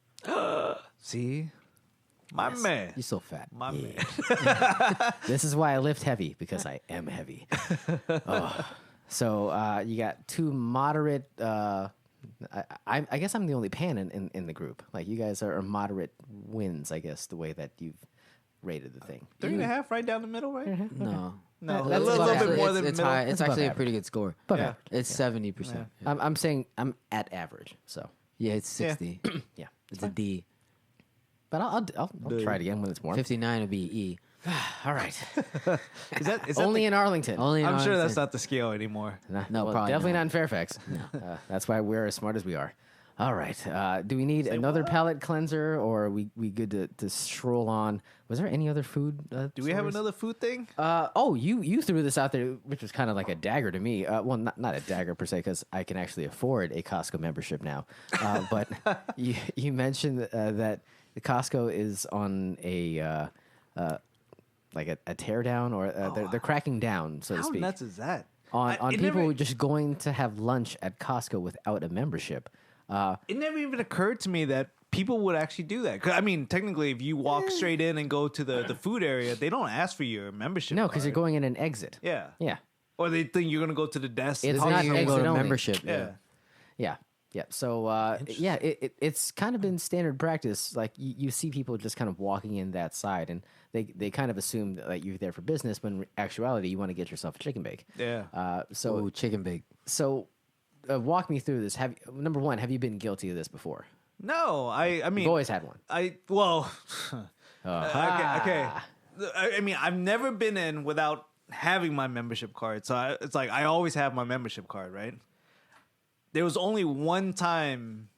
See? My man. You're so fat. My man. This is why I lift heavy, because I am heavy. So you got two moderate. I guess I'm the only pan in the group. Like, you guys are moderate wins, I guess, the way that you've rated the thing. 3.5 right down the middle, right? No. No, That's a little above bit average. more than It's middle. high. It's above actually a average. pretty good score. Above Yeah. average. It's 70%. Yeah. I'm saying I'm at average. So It's 60. yeah, It's a D. but I'll try it again when it's warm. 59 would be E. All right. Is that Only in Arlington. Only in I'm sure that's Arlington. not the scale anymore. No, probably definitely not. not in Fairfax. That's why we're as smart as we are. All right. Do we need another palate cleanser, or are we good to stroll on? Was there any other food? Do we have another food thing? You threw this out there, which was kind of like a dagger to me. Well, not a dagger per se, because I can actually afford a Costco membership now. But you mentioned that the Costco is on a like a tear down, or they're cracking down, so to How speak, nuts is that? on It people never- just going to have lunch at Costco without a membership. It never even occurred to me that people would actually do that. 'Cause, I mean, technically, if you walk straight in and go to the food area, they don't ask for your membership. No, because you're card. going in an exit. Yeah. Yeah. Or they think you're gonna go to the desk. It's How not you gonna go exit to only. membership? Yeah. Yeah. Yeah. So, it's kind of been standard practice. Like, you see people just kind of walking in that side, and they kind of assume that, like, you're there for business, when in actuality, you want to get yourself a chicken bake. Yeah. Oh, chicken bake. So walk me through this. Number one, have you been guilty of this before? No, I mean, You've always had one. Okay. I mean, I've never been in without having my membership card. So it's like I always have my membership card, right? There was only one time.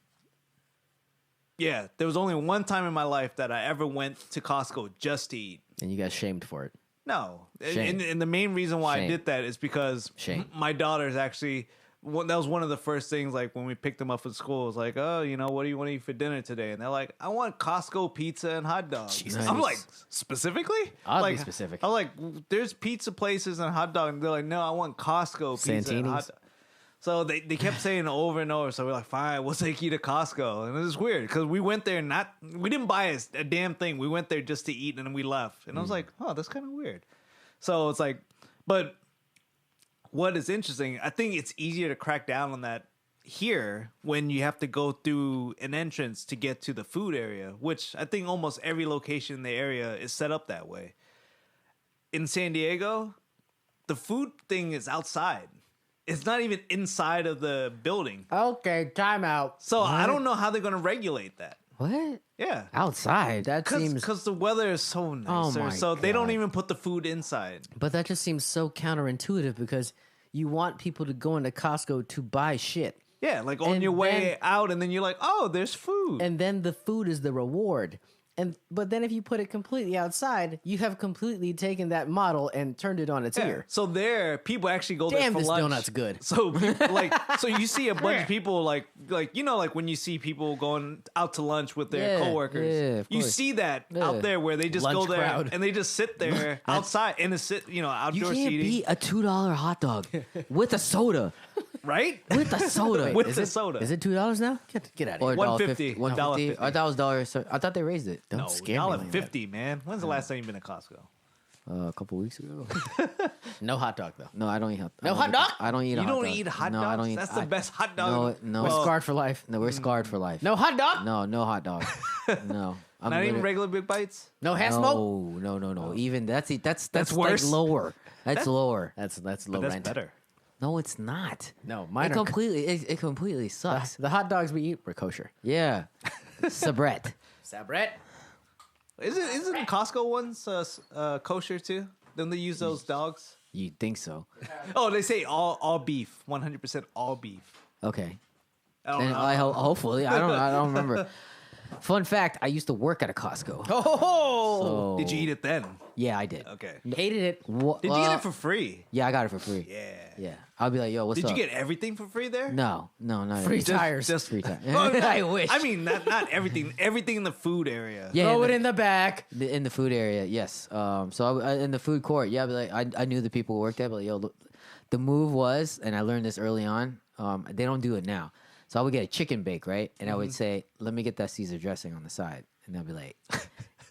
Yeah, there was only one time in my life that I ever went to Costco just to eat. And you got shamed for it. No, Shame. and the main reason why I Shame. did that is because Shame. my daughter's actually. That was one of the first things, like, when we picked them up from school. It was like, oh, what do you want to eat for dinner today? And they're like, I want Costco pizza and hot dogs. Jesus. I'm like, specifically? Oddly like, specific. I'm like, there's pizza places and hot dogs. And they're like, no, I want Costco pizza and hot Santini's? dogs. So they kept saying it over and over. So we're like, fine, we'll take you to Costco. And it was weird because we went there we didn't buy a damn thing. We went there just to eat and then we left. And I was like, oh, that's kind of weird. So it's like, but what is interesting, I think it's easier to crack down on that here when you have to go through an entrance to get to the food area, which I think almost every location in the area is set up that way. In San Diego, the food thing is outside. It's not even inside of the building. Okay, time out. So I don't know how they're going to regulate that. What? Yeah. Outside? That seems... Because the weather is so nicer. my So they don't God. even put the food inside. But that just seems so counterintuitive, because you want people to go into Costco to buy shit. Yeah, like on And your way then- out, and then you're like, oh, there's food. And then the food is the reward. But then if you put it completely outside, you have completely taken that model and turned it on its Yeah. ear. So there, people actually go there Damn, for this lunch. donut's good. So so you see a bunch of people like when you see people going out to lunch with their Yeah, coworkers. yeah, of You course. see that Yeah. out there where they just Lunch go there crowd. and they just sit there outside in the You outdoor can't seating, beat a $2 hot dog with a soda. right? With a soda. With Is the it, soda. Is it $2 now? Get out of Or here. $1.50. $1.50. $1.50. I thought it was dollars. I thought they raised it. Don't No, scare me like that. $1.50, man. When's the last time you've been to Costco? A couple weeks ago. No hot dog, though. No, I don't eat hot. No hot dog? I don't eat. a You hot don't dog. eat hot no, dogs? I don't eat. That's the best hot dog. No, We're no. scarred for life. No, we're scarred for life. No hot dog? no hot dog. No, I'm Not even literally- regular big bites. No hand smoke? No. Even that's That's worse? Like lower. That's lower. That's low But that's rent. better. No, it's not. No, It mine are... completely. It completely sucks. The hot dogs we eat were kosher. Yeah, Sabret. Sabret? Isn't Costco ones kosher too? Don't they use those dogs? You think so? Oh, they say all beef, 100% all beef. Okay. I don't And know. hopefully, I don't remember. Fun fact: I used to work at a Costco. Oh! So- Did you eat it then? Yeah, I did. Okay. Hated it. Did you get it for free? Yeah, I got it for free. Yeah. Yeah. I'll be like, yo, what's Did up? you get everything for free there? No, not Free everything. tires. Just Free time. Well, I wish. I mean, not everything. Everything in the food area. Yeah, Throw it in the back. in the food area, yes. So in the food court, yeah, but like I knew the people who worked there, but like, yo, look, the move was, and I learned this early on. They don't do it now. So I would get a chicken bake, right? And I would say, let me get that Caesar dressing on the side, and they'll be like,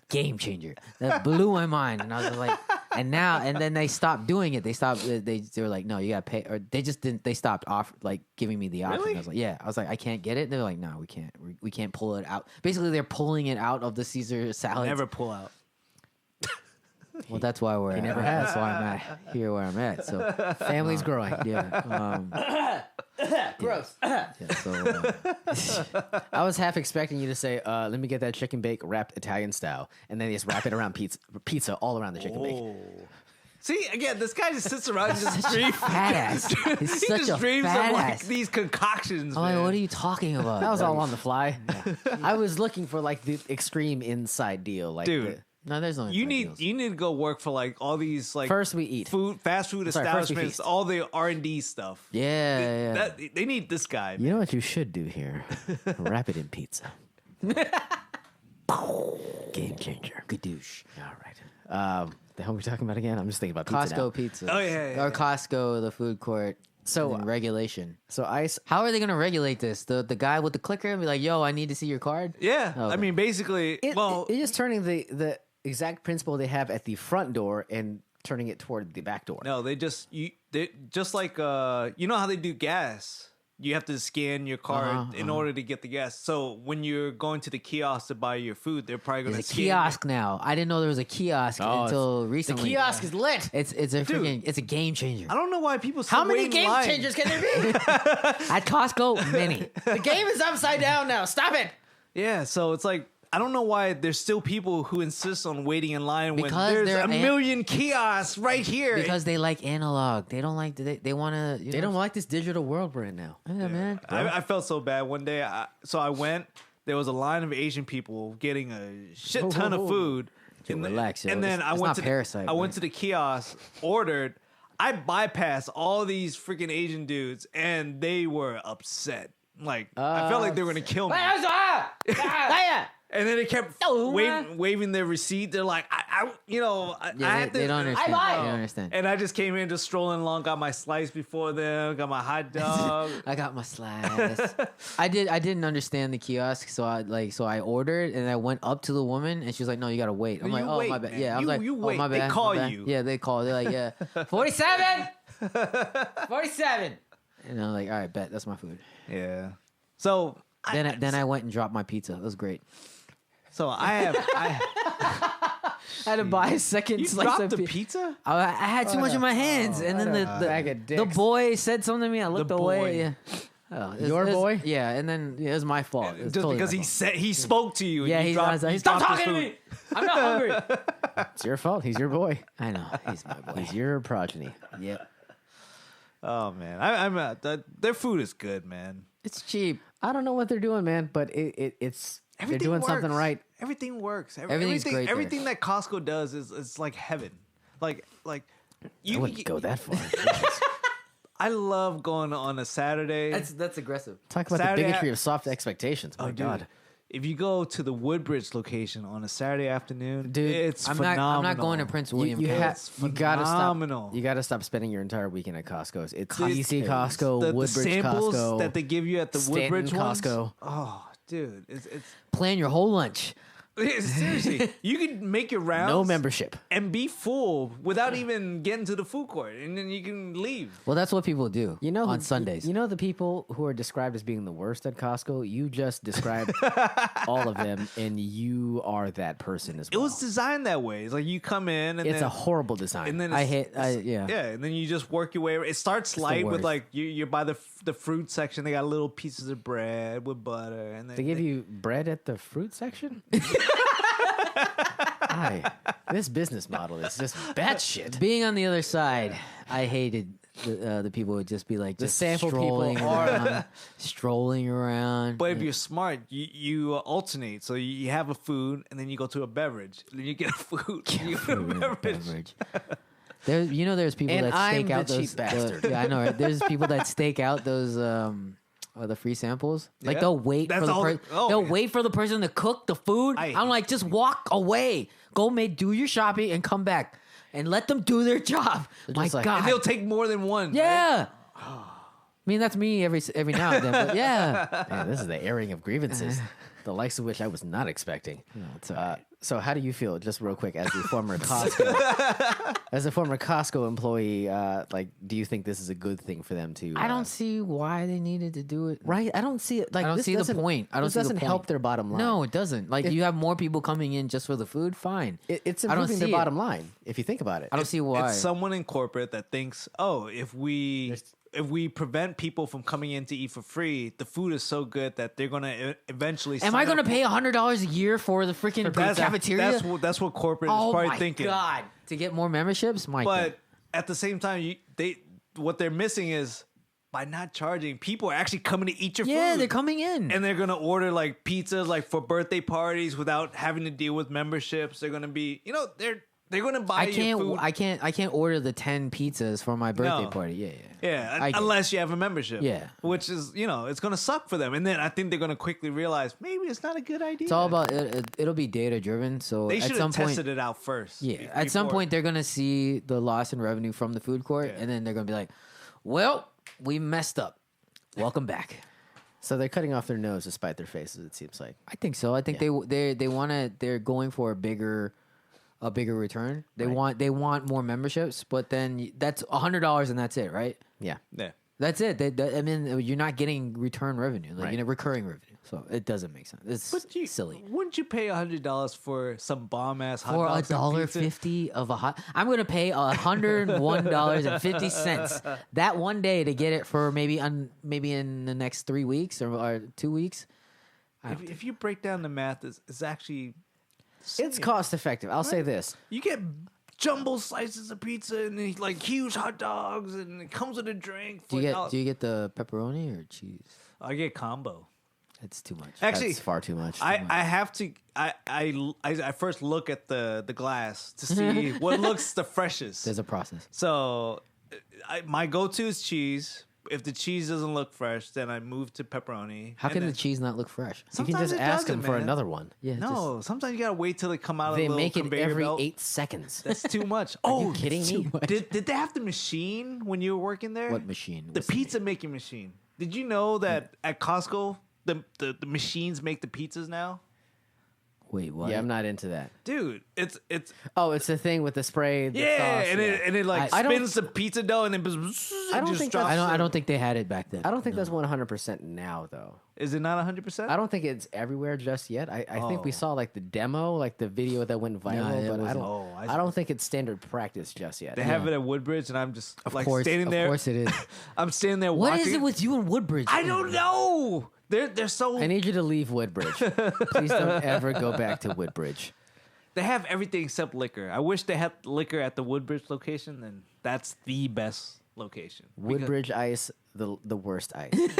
game changer. That blew my mind, and I was like, and then they stopped doing it. They stopped. They were like, no, you gotta pay, or they just didn't. They stopped giving me the option. Really? I was like, yeah. I was like, I can't get it. And they're like, no, we can't. We can't pull it out. Basically, they're pulling it out of the Caesar salad. Never pull out. Well, that's why we're. never That's why I'm at here where I'm at. So Family's growing. yeah. Gross. Yeah, so I was half expecting you to say, "Let me get that chicken bake wrapped Italian style," and then just wrap it around pizza all around the chicken bake. Oh. See, again, this guy just sits around and just dreams. fat ass. He's He such just a dreams of fat like ass. these concoctions. I'm like, man. what are you talking about? That was all on the fly. I was looking for like the extreme inside deal, like Dude. No, there's no. You inside need deals. you need to go work for like all these like First we eat. fast food Sorry, first we establishments, feast. all the R&D stuff. Yeah. They need this guy. You know what you should do here? Wrap it in pizza. Game changer. Gadoosh. All right. The hell are we talking about again? I'm just thinking about pizza now. Costco pizza. Oh, yeah. Or Costco, the food court. So, and then regulation. So How are they gonna regulate this? The guy with the clicker and be like, "Yo, I need to see your card." Yeah, Okay. I mean, basically, it's just turning the exact principle they have at the front door and turning it toward the back door. no, they just like you know how they do gas. You have to scan your card in order to get the gas. So when you're going to the kiosk to buy your food, they're probably going to There's a scan. kiosk now. I didn't know there was a kiosk until The recently. kiosk is lit. It's a freaking it's a game changer. I don't know why people still How many wait in game line. changers can there be? At Costco, many. The game is upside down now. Stop it. Yeah, so it's like I don't know why there's still people who insist on waiting in line when Because there's they're a million kiosks right here. Because they like analog. They don't like. They want to. They don't like this digital world we're in now. Yeah, man. I felt so bad one day. So I went. There was a line of Asian people getting a shit ton of food. And then- relax, yo. And then It's I went not to Parasite, I went man. to the kiosk, ordered. I bypassed all these freaking Asian dudes, and they were upset. Like I felt like they were gonna kill me. And then they kept waving their receipt. They're like, I had They to. don't understand. They don't understand. And I just came in, just strolling along, got my slice before them, got my hot dog. I got my slice. I didn't understand the kiosk, so I ordered and I went up to the woman and she was like, "No, you gotta wait." I'm You like, "Oh wait, my bad." man. Yeah, I'm like, You "Oh wait. my They bad." call my bad." you. Yeah, they call. They're like, "Yeah, 47, 47." And I'm like, "All right, bet that's my food." Yeah. So Then I went and dropped my pizza. It was great. I I had to buy a second you slice dropped of the pizza. pizza? I had too much in my hands, and then bag of the dicks. boy said something to me. I looked The away. boy. Yeah. Oh, Your boy? Yeah, and then it was my fault. It was Just totally because my fault. he spoke to you. And Yeah, you he's dropped, like, you "Stop dropped his talking to food. me! I'm not hungry." It's your fault. He's your boy. I know he's my boy. He's your progeny. Yep. Oh man, their food is good, man. It's cheap. I don't know what they're doing, man, but it's they're doing something works. right. Everything works. Everything's great there. Everything that Costco does is like heaven. Like I you. wouldn't go that far. I love going on a Saturday. That's aggressive. Talk about Saturday the bigotry a- of soft expectations. My Dude, God. if you go to the Woodbridge location on a Saturday afternoon, Dude, it's I'm phenomenal. not going to Prince William. You Place. gotta phenomenal. stop. You gotta stop spending your entire weekend at Costco's. It's Dude, DC Costco, the Woodbridge samples Costco, that they give you at the Stanton Woodbridge ones. Costco. Oh, dude, it's Plan your whole lunch. seriously. You can make your rounds. No membership. and be full without even getting to the food court, and then you can leave. Well, that's what people do. You know, on Sundays. You know the people who are described as being the worst at Costco. You just described all of them, and you are that person as It well. was designed that way. It's like you come in, and It's then, a horrible design. and then I it's- hate. Yeah. yeah, and then you just work your way. It starts light with worst. like you're by the fruit section. They got little pieces of bread with butter, and then They give you bread at the fruit section. This business model is just batshit. Being on the other side, I hated the people would just be like The just sample people strolling are- around, strolling around. But if you're smart, you alternate. So you have a food, and then you go to a beverage, and then you get a food, and you get a beverage. There's people And that I'm stake the out cheap those. bastard. Yeah, I know, right? There's people that stake out those the free samples. Like Yeah. they'll wait That's for the all- they'll yeah. wait for the person to cook the food. I I'm like, just walk away, go do your shopping, and come back, and let them do their job. My just like- God, And they'll take more than one. yeah. I mean, that's me every now and then, but yeah. Man, this is the airing of grievances, the likes of which I was not expecting. it's all right. So, how do you feel, just real quick, as the former Costco employee? Do you think this is a good thing for them to? I don't see why they needed to do it. Right? I don't see it. Like I don't this see the doesn't- point. I don't this see the doesn't point. help their bottom line. No, it doesn't. Like, If- you have more people coming in just for the food. Fine. It's I don't improving their see it. bottom line if you think about it. I don't see why. It's someone in corporate that thinks, oh, if we prevent people from coming in to eat for free, the food is so good that they're gonna eventually. Am I going to pay $100 a year for the freaking cafeteria? That's what corporate is Oh probably my thinking. God! To get more memberships, my God. But at the same time, what they're missing is by not charging, people are actually coming to eat your food. Yeah, they're coming in. And they're gonna order like pizzas like for birthday parties without having to deal with memberships. They're gonna be, they're gonna buy your food. I can't order the 10 pizzas for my birthday No. party. Yeah. Yeah, I get unless you have a membership. Yeah. Which is, it's going to suck for them. And then I think they're going to quickly realize maybe it's not a good idea. It's all about it'll be data driven. So They at should some have point, tested it out first. yeah, at some before- point they're gonna see the loss in revenue from the food court, Yeah. and then they're gonna be like, "Well, we messed up. Welcome back." So they're cutting off their nose despite their faces. It seems like. I think so. I think they want to. They're going for a bigger return. They want more memberships, but then that's $100 and that's it, right? Yeah. Yeah. That's it. I mean, you're not getting return revenue, like Right. recurring revenue. So it doesn't make sense. It's silly. Wouldn't you pay $100 for some bomb ass hot For dogs and pizza? $1.50 of a hot, I'm gonna pay $101.50 that one day to get it for maybe in the next 3 weeks or 2 weeks. If you break down the math, it's actually It's cost effective. I'll say this. you get jumbo slices of pizza and like huge hot dogs, and it comes with a drink. Do you get the pepperoni or cheese? I get combo. It's too much. Actually, That's far too much. I have to. I first look at the glass to see what looks the freshest. There's a process. So, my go-to is cheese. If the cheese doesn't look fresh, then I move to pepperoni. How And can the then- cheese not look fresh? you can sometimes just it ask them doesn't, for man. another one. Yeah, No, sometimes you gotta wait till they come out of They the little make it conveyor every belt. 8 seconds. That's too much. Are you kidding too me? much. Did they have the machine when you were working there? What machine? The What's pizza making machine. Did you know that at Costco the machines make the pizzas now? Wait, what? Yeah, I'm not into that. Dude, it's Oh, it's the thing with the spray. The yeah, sauce, and it like I don't- spins the pizza dough and then I don't just think drops that's- I don't think they had it back then. I don't think that's 100% now, though. Is it not 100%? I don't think it's everywhere just yet. I think we Oh. saw like the demo, like the video that went viral, it but I wasn't. don't. Oh, I don't think it's standard practice just yet. They have it at Woodbridge, and I'm just Of like course, standing there. Of course it is. I'm standing there What watching. is it with you and Woodbridge? I don't know. They're so. I need you to leave Woodbridge. Please don't ever go back to Woodbridge. They have everything except liquor. I wish they had liquor at the Woodbridge location. Then that's the best location. Woodbridge ice, the worst ice. Because,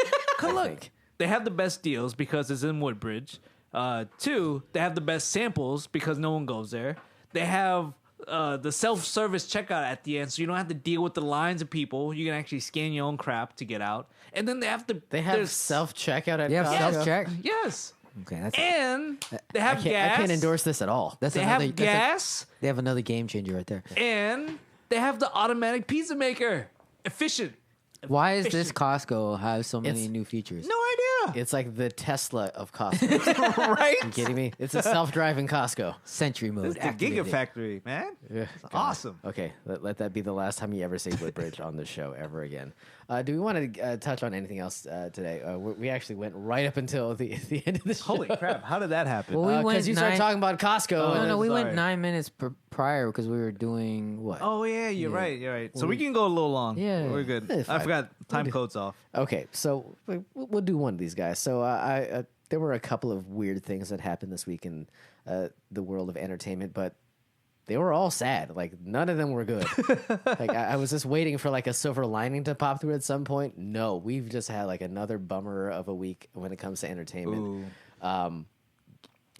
I look, think. they have the best deals because it's in Woodbridge. 2, they have the best samples because no one goes there. They have the self-service checkout at the end, so you don't have to deal with the lines of people. You can actually scan your own crap to get out. And then they have They have there's- self checkout at They have Costco. self-check? Yes. Okay, that's And they I have gas. I can't endorse this at all. that's They another. have gas. They have another game changer right there. And they have the automatic pizza maker. Efficient. Why is this Efficient. Costco have so many It's- new features? No idea. It's like the Tesla of Costco. Right? You kidding me? It's a self-driving Costco. Century mode. It's the activated. Gigafactory, man. Yeah, It's awesome. Okay, let that be the last time you ever say Woodbridge on the show ever again. Do we want to touch on anything else today? We actually went right up until the end of the show. Holy crap. How did that happen? Well, we went Because you started 9 talking about Costco. Oh, and No, we Sorry. went 9 minutes prior because we were doing what? Oh, yeah, you're right. You're right. So we can go a little long. Yeah. We're good. Yeah, I fine. forgot time code's off. Okay, so we'll do one of these guys. So there were a couple of weird things that happened this week in the world of entertainment, but they were all sad. Like none of them were good. Like I was just waiting for like a silver lining to pop through at some point. No, we've just had like another bummer of a week when it comes to entertainment.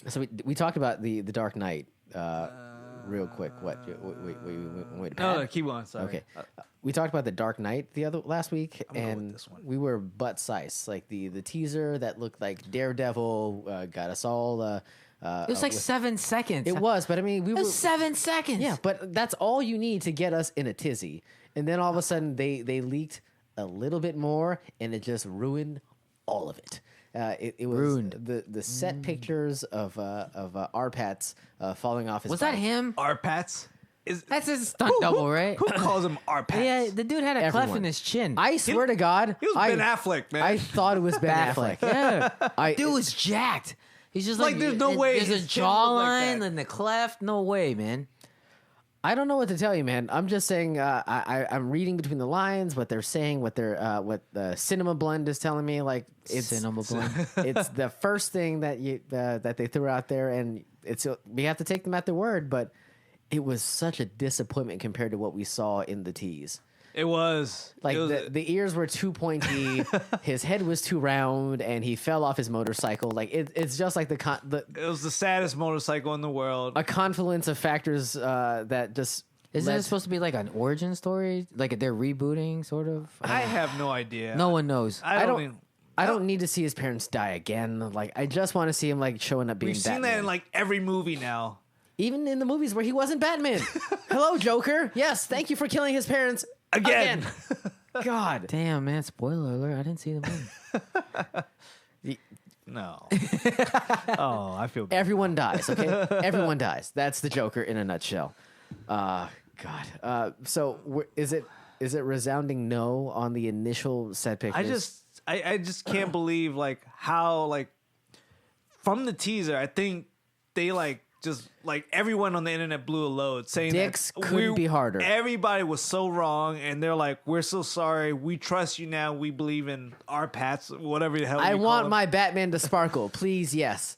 So we talked about the Dark Knight real quick. What? Wait. No, keep on. Sorry. Okay. We talked about the Dark Knight last week, I'm going with and this one. we were butt sized. Like the teaser that looked like Daredevil got us all. It was like 7 seconds. It was, but I mean, It was 7 seconds. Yeah, but that's all you need to get us in a tizzy. And then all of a sudden, they leaked a little bit more, and it just ruined all of it. It was Ruined. the set pictures of Arpats falling off his Was bike. that him? Arpats? That's his stunt double, right? Who calls him Arpats? Yeah, the dude had a cleft Everyone. in his chin. I swear to God, He was Ben Affleck, man. I thought it was Ben Affleck. Yeah. Dude was jacked. He's just Like, there's no way There's a his chin looked like jawline that. and the cleft. No way, man. I don't know what to tell you, man. I'm just saying. I'm reading between the lines what they're saying, what the Cinema Blend is telling me. Like it's Cinema Blend. it's the first thing that that they threw out there, and we have to take them at their word. But it was such a disappointment compared to what we saw in the tease. It was. Like it was, the ears were too pointy, his head was too round, and he fell off his motorcycle. Like it's just like it was the saddest motorcycle in the world. a confluence of factors that just. Isn't led- it supposed to be like an origin story? Like they're rebooting, sort of? I have no idea. No one knows. I don't. I don't need to see his parents die again. Like I just want to see him like showing up being We've seen Batman. that in like every movie now. Even in the movies where he wasn't Batman. Hello, Joker. Yes, thank you for killing his parents Again. God. Damn, man. Spoiler alert. I didn't see the movie. No. Oh, I feel bad. Everyone dies, okay? Everyone dies. That's the Joker in a nutshell. God. So is it resounding no on the initial set pictures? I just can't believe like how like from the teaser I think they like just like everyone on the internet blew a load saying Dicks that couldn't be harder. Everybody was so wrong, and they're like, "We're so sorry. We trust you now. We believe in our Pats, whatever the hell." I you call want them." my Batman to sparkle, please. Yes.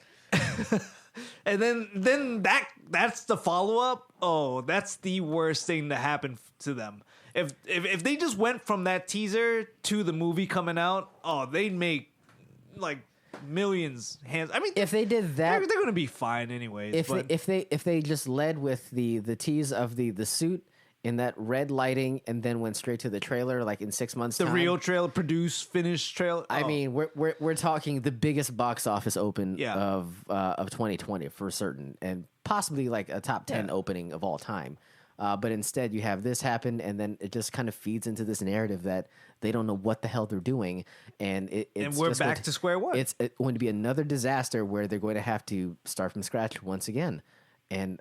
And then that's the follow up. Oh, that's the worst thing to happen to them. If they just went from that teaser to the movie coming out, oh, they'd make like millions hands. I mean, If they did that, they're going to be fine anyways. if they just led with the tease of the suit in that red lighting and then went straight to the trailer like in 6 months the time, real trailer, produced, finished trailer. I oh. mean we're talking the biggest box office open Yeah. of 2020 for certain, and possibly like a top 10 Yeah. opening of all time. But instead you have this happen, and then it just kind of feeds into this narrative that they don't know what the hell they're doing, and it's we're just back to square one. It's going to be another disaster where they're going to have to start from scratch once again. And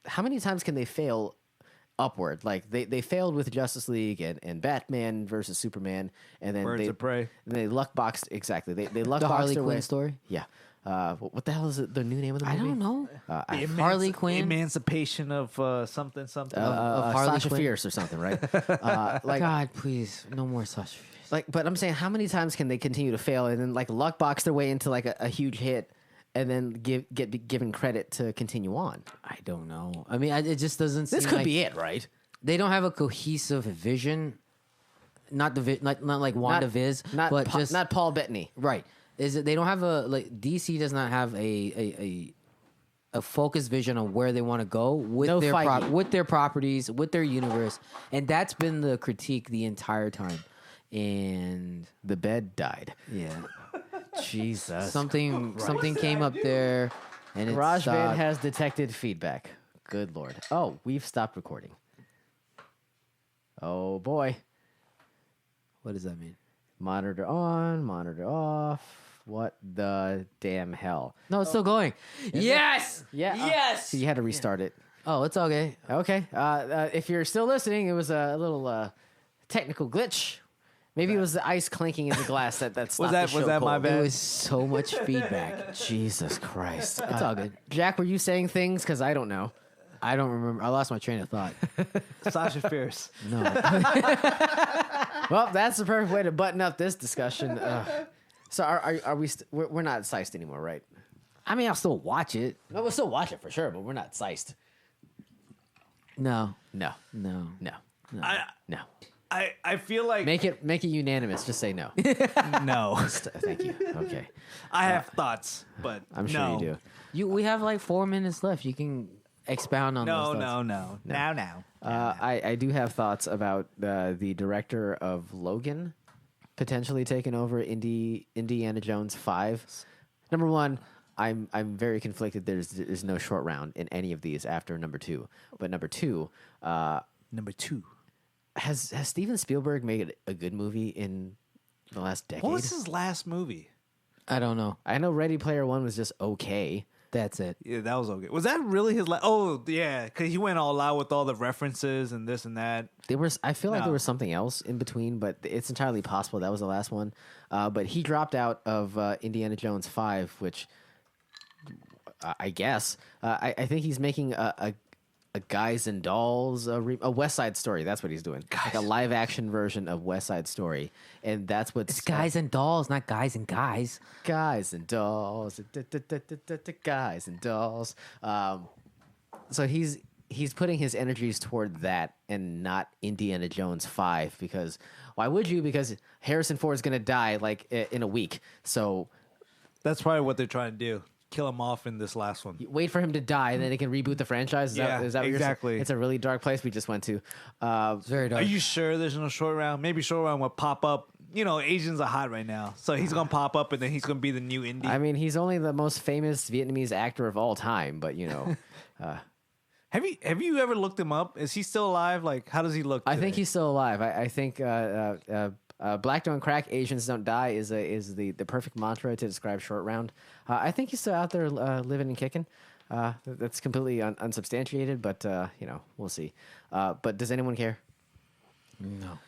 how many times can they fail upward? Like they failed with Justice League and Batman versus Superman, and then Birds of Prey. And they luck boxed exactly. They luck The boxed Harley their Quinn way. story? Yeah. What the hell is the new name of the movie? I don't know. Harley Quinn? Emancipation of something. Of Harley Sasha Quinn? Fierce or something, right? Like God, please. No more Sasha Fierce. Like, but I'm saying, how many times can they continue to fail and then like luck box their way into like a huge hit, and then get given credit to continue on? I don't know. I mean, it just doesn't This seem could like be it, right? they don't have a cohesive vision. Not like WandaViz, but just not Paul Bettany. right. Is it they don't have DC does not have a focused vision on where they want to go with No their Feige. with their properties, with their universe, and that's been the critique the entire time. And The bed died. yeah, Jesus. something came up there, and it GarageBand stopped. has detected feedback. Good Lord. Oh, we've stopped recording. Oh boy. What does that mean? Monitor on, monitor off. What the damn hell? No, it's still going. Yes. Yeah. Yes. So you had to restart it. Oh, it's okay. Okay. If you're still listening, it was a little technical glitch. Maybe it was the ice clinking in the glass that stopped the show was that my cold. bad? It was so much feedback. Jesus Christ. It's all good. Jack, were you saying things? Because I don't know. I don't remember. I lost my train of thought. Sasha Fierce. No. Well, that's the perfect way to button up this discussion. So are we? We're not sized anymore, right? I mean, I'll still watch it. No, we'll still watch it for sure, but we're not sized. No, No. no, No. I No. I feel like Make it unanimous. Just say no. no. Thank you. Okay. I have thoughts, but I'm sure no. you do. We have like 4 minutes left. You can expound on those No, thoughts. no. Now. I do have thoughts about the director of Logan potentially taking over Indiana Jones 5. Number one, I'm very conflicted. There's no short round in any of these after number 2. But number 2, Number 2. has Steven Spielberg made a good movie in the last decade? What was his last movie? I don't know. I know Ready Player One was just okay. That's it. Yeah, that was okay. Was that really his last? Oh, yeah, because he went all out with all the references and this and that. I feel like No. there was something else in between, but it's entirely possible that was the last one. But he dropped out of Indiana Jones 5, which I guess I think he's making a Guys and Dolls, a West Side Story. That's what he's doing, like a live action version of West Side Story, and that's what's It's guys and dolls, not guys and guys. Guys and Dolls, Guys and Dolls. So he's putting his energies toward that and not Indiana Jones 5, because why would you? Because Harrison Ford is gonna die like in a week, so That's probably what they're trying to do. Kill him off in this last one. wait for him to die, and then they can reboot the franchise. Is Yeah, that what exactly. You're saying? It's a really dark place we just went to. It's very dark. Are you sure there's no short round? Maybe short round will pop up. You know, Asians are hot right now, so he's gonna pop up, and then he's gonna be the new indie. I mean, he's only the most famous Vietnamese actor of all time, but you know, Have you ever looked him up? Is he still alive? Like, how does he look? I think today? he's still alive. I think black don't crack, Asians don't die is the perfect mantra to describe short round. I think he's still out there living and kicking. That's completely unsubstantiated, but you know, we'll see. But does anyone care? No.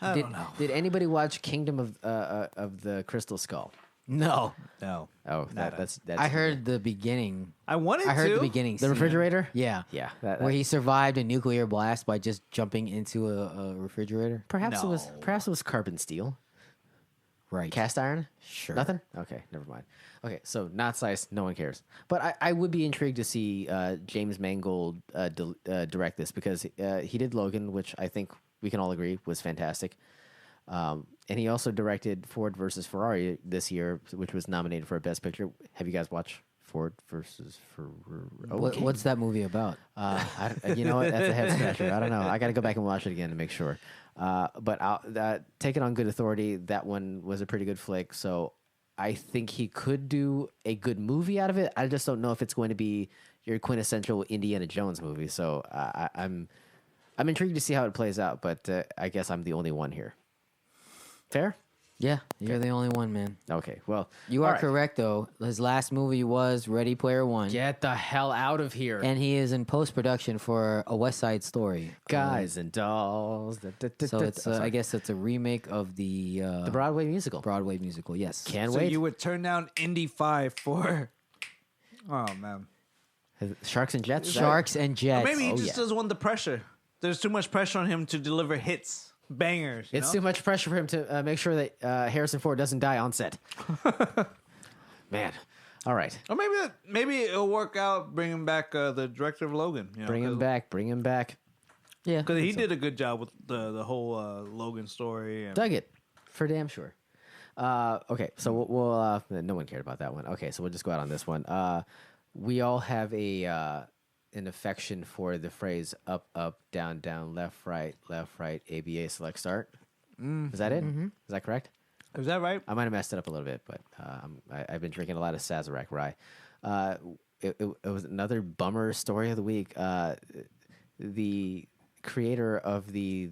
I don't know. Did anybody watch Kingdom of the Crystal Skull? No. No. Oh, that's I heard the beginning. I wanted I heard to. the beginning. the scene. refrigerator. Yeah. Yeah, Where he survived a nuclear blast by just jumping into a refrigerator. perhaps No. it was carbon steel, Right. cast iron. Sure. Nothing? Okay, never mind. Okay, so not Sice, no one cares. But I would be intrigued to see James Mangold direct this, because he did Logan, which I think we can all agree was fantastic. And he also directed Ford versus Ferrari this year, which was nominated for a Best Picture. Have you guys watched Ford versus Ferrari? Okay. What's that movie about? You know what? That's a head scratcher. I don't know. I got to go back and watch it again to make sure. But I'll take it on good authority. That one was a pretty good flick. So I think he could do a good movie out of it. I just don't know if it's going to be your quintessential Indiana Jones movie. So I'm intrigued to see how it plays out. But I guess I'm the only one here. Fair? Yeah, you're the only one, man. Okay. Well, You all are right. correct, though. His last movie was Ready Player One. Get the hell out of here, And he is in post-production for A West Side Story. guys and dolls. So it's, I guess it's a remake of the Broadway musical. Broadway musical, yes. Can't So wait. you would turn down Indy 5 for? Oh man. Sharks and Jets. Sharks and Jets. Maybe he Oh, just yeah. doesn't want the pressure. There's too much pressure on him to deliver hits, bangers. It's too much pressure for him to make sure that Harrison Ford doesn't die on set. Man. All right. Or maybe it'll work out bringing back the director of Logan. You know, Bring him back. Bring him back. Yeah. Because he did a good job with the whole Logan story. And Dug it. For damn sure. Okay. So we'll no one cared about that one. Okay. So we'll just go out on this one. We all have an affection for the phrase up, up, down, down, left, right, ABA, select, start. Is that it? Is that correct? is that right? I might have messed it up a little bit, but I've been drinking a lot of Sazerac rye. It was another bummer story of the week. The creator of the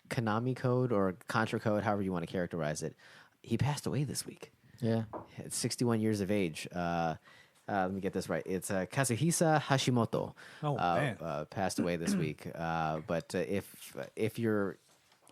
Konami code or Contra code, however you want to characterize it, he passed away this week. Yeah. At 61 years of age. Let me get this right. It's Kazuhisa Hashimoto. Oh, man. Passed away this week. But if you're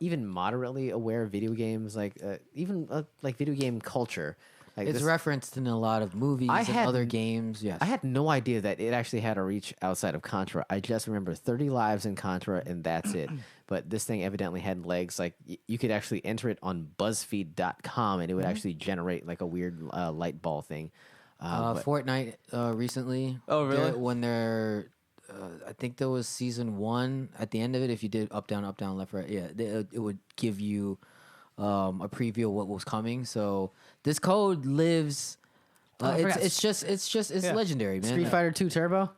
even moderately aware of video games, like even like video game culture, like It's this, referenced in a lot of movies I and had- other games. Yes. I had no idea that it actually had a reach outside of Contra. I just remember 30 lives in Contra, and that's it. But this thing evidently had legs. Like you could actually enter it on BuzzFeed.com, and it would actually generate like a weird light ball thing. But- Fortnite recently. Oh, really? When their I think there was season 1. At the end of it, if you did up, down, left, right, yeah, it would give you a preview of what was coming. So this code lives. I forgot. It's legendary, man. Street Fighter 2 Turbo?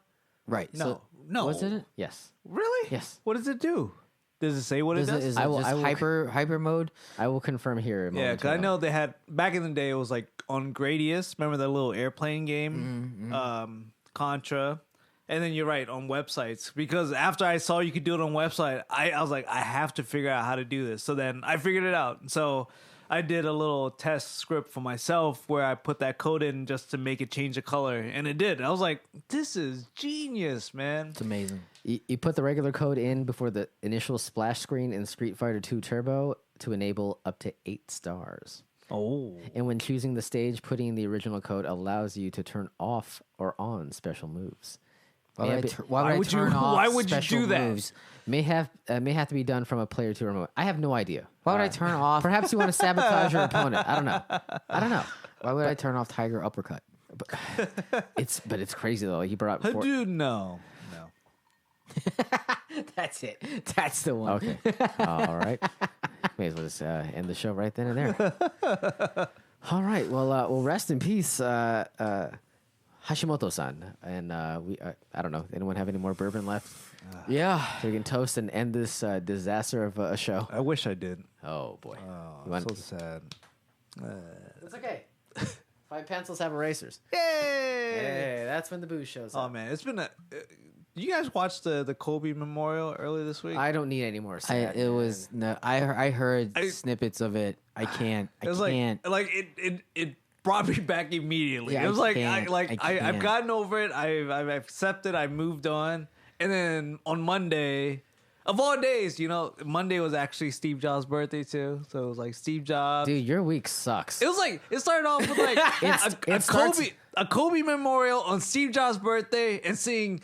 Right. No. Was it? Yes. Really? Yes. What does it do? Does it say what it does? Is it I will- just I will- hyper mode? I will confirm here. Yeah, because I know they had back in the day. It was like on Gradius. Remember that little airplane game, Contra, and then you're right on websites. Because after I saw you could do it on website, I was like, I have to figure out how to do this. So then I figured it out. So I did a little test script for myself where I put that code in just to make it change the color, and it did. I was like, this is genius, man. It's amazing. You put the regular code in before the initial splash screen in Street Fighter 2 Turbo to enable up to 8 stars. Oh, And when choosing the stage, putting in the original code allows you to turn off or on special moves. Why May would I, be- tur- why why would would I you- turn off why would you special do that? moves? may have to be done from a player to remote. I have no idea. Why would I turn off? Perhaps you want to sabotage your opponent. I don't know. Why would I turn off Tiger Uppercut? But it's crazy though. He brought four. dude, no. That's it. That's the one. Okay. All right. May as well just end the show right then and there. All right. Well, rest in peace, Hashimoto-san. And I don't know. Anyone have any more bourbon left? Yeah. So we can toast and end this disaster of a show. I wish I did. Oh boy. Oh, You want- so sad. It's okay. 5 pencils have erasers. Yay! Hey, that's when the booze shows Oh up. man, it's been a. You guys watched the Kobe memorial earlier this week? I don't need any more. Sad, I heard I- snippets of it. I can't. I It was can't. like it brought me back immediately. Yeah, it was I like can't. I I've can't. gotten over it. I've accepted. I moved on. And then on Monday, of all days, Monday was actually Steve Jobs' birthday too. So it was like Steve Jobs. Dude, your week sucks. It was like it started off with like it starts- a Kobe memorial on Steve Jobs' birthday and seeing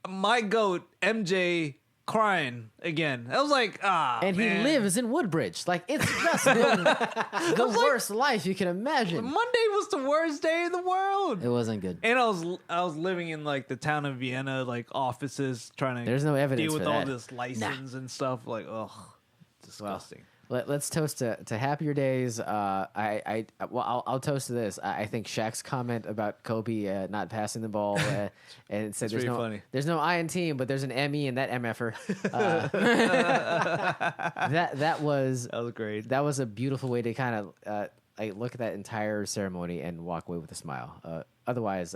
my goat MJ crying again. I was like, and he man. lives in Woodbridge. Like, it's just the worst life you can imagine. Monday was the worst day in the world. It wasn't good. And I was living in like the town of Vienna, like offices, trying to There's no evidence deal with for all that. this license and stuff. Like, ugh, disgusting. Let's toast to happier days. I'll toast to this. I think Shaq's comment about Kobe not passing the ball and said pretty funny. there's no I in team, but there's an ME in that MFer. That was great. That was a beautiful way to kind of look at that entire ceremony and walk away with a smile. Otherwise,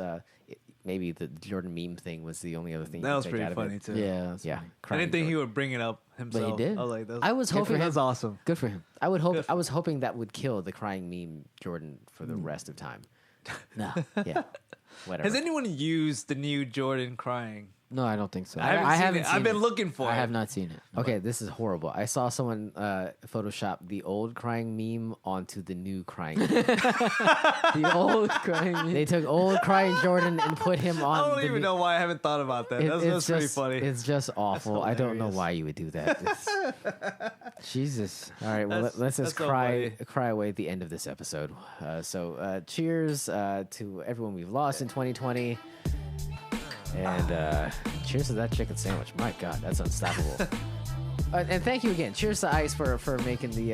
maybe the Jordan meme thing was the only other thing. That you was could pretty take out of funny it. too. Yeah. Yeah, I crying didn't think he Jordan. would bring it up himself. did. I was like, that's, I was hoping that's awesome. Good for him. I was hoping that would kill the crying meme Jordan for the rest of time. No. Yeah, whatever. Has anyone used the new Jordan crying? No, I don't think so. I haven't seen I've been it. looking for I it. have not seen it. Okay, this is horrible. I saw someone Photoshop the old crying meme onto the new crying meme. The old crying meme. They took old crying Jordan and put him on. I don't the even new- know why I haven't thought about that. That's it's pretty just, funny. It's just awful. I don't know hilarious. why you would do that. Jesus. All right, well, That's- let's just that's so cry away at the end of this episode. So cheers to everyone we've lost in 2020. And cheers to that chicken sandwich. My God, that's unstoppable. And thank you again. Cheers to Ice for making the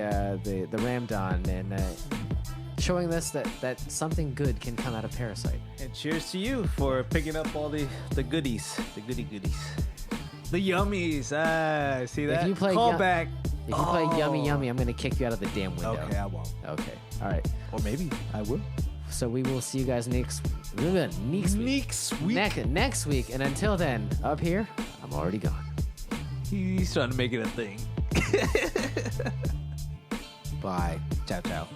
Ramdon and showing us that something good can come out of Parasite. And cheers to you for picking up all the goodies, the goodies, the yummies. See that? If you play Call Yum- back. If you play Yummy Yummy, I'm going to kick you out of the damn window. Okay, I won't. Okay. All right. Or maybe I will. So we will see you guys next week. Next week. And until then, up here, I'm already gone. He's trying to make it a thing. Bye. Ciao, ciao.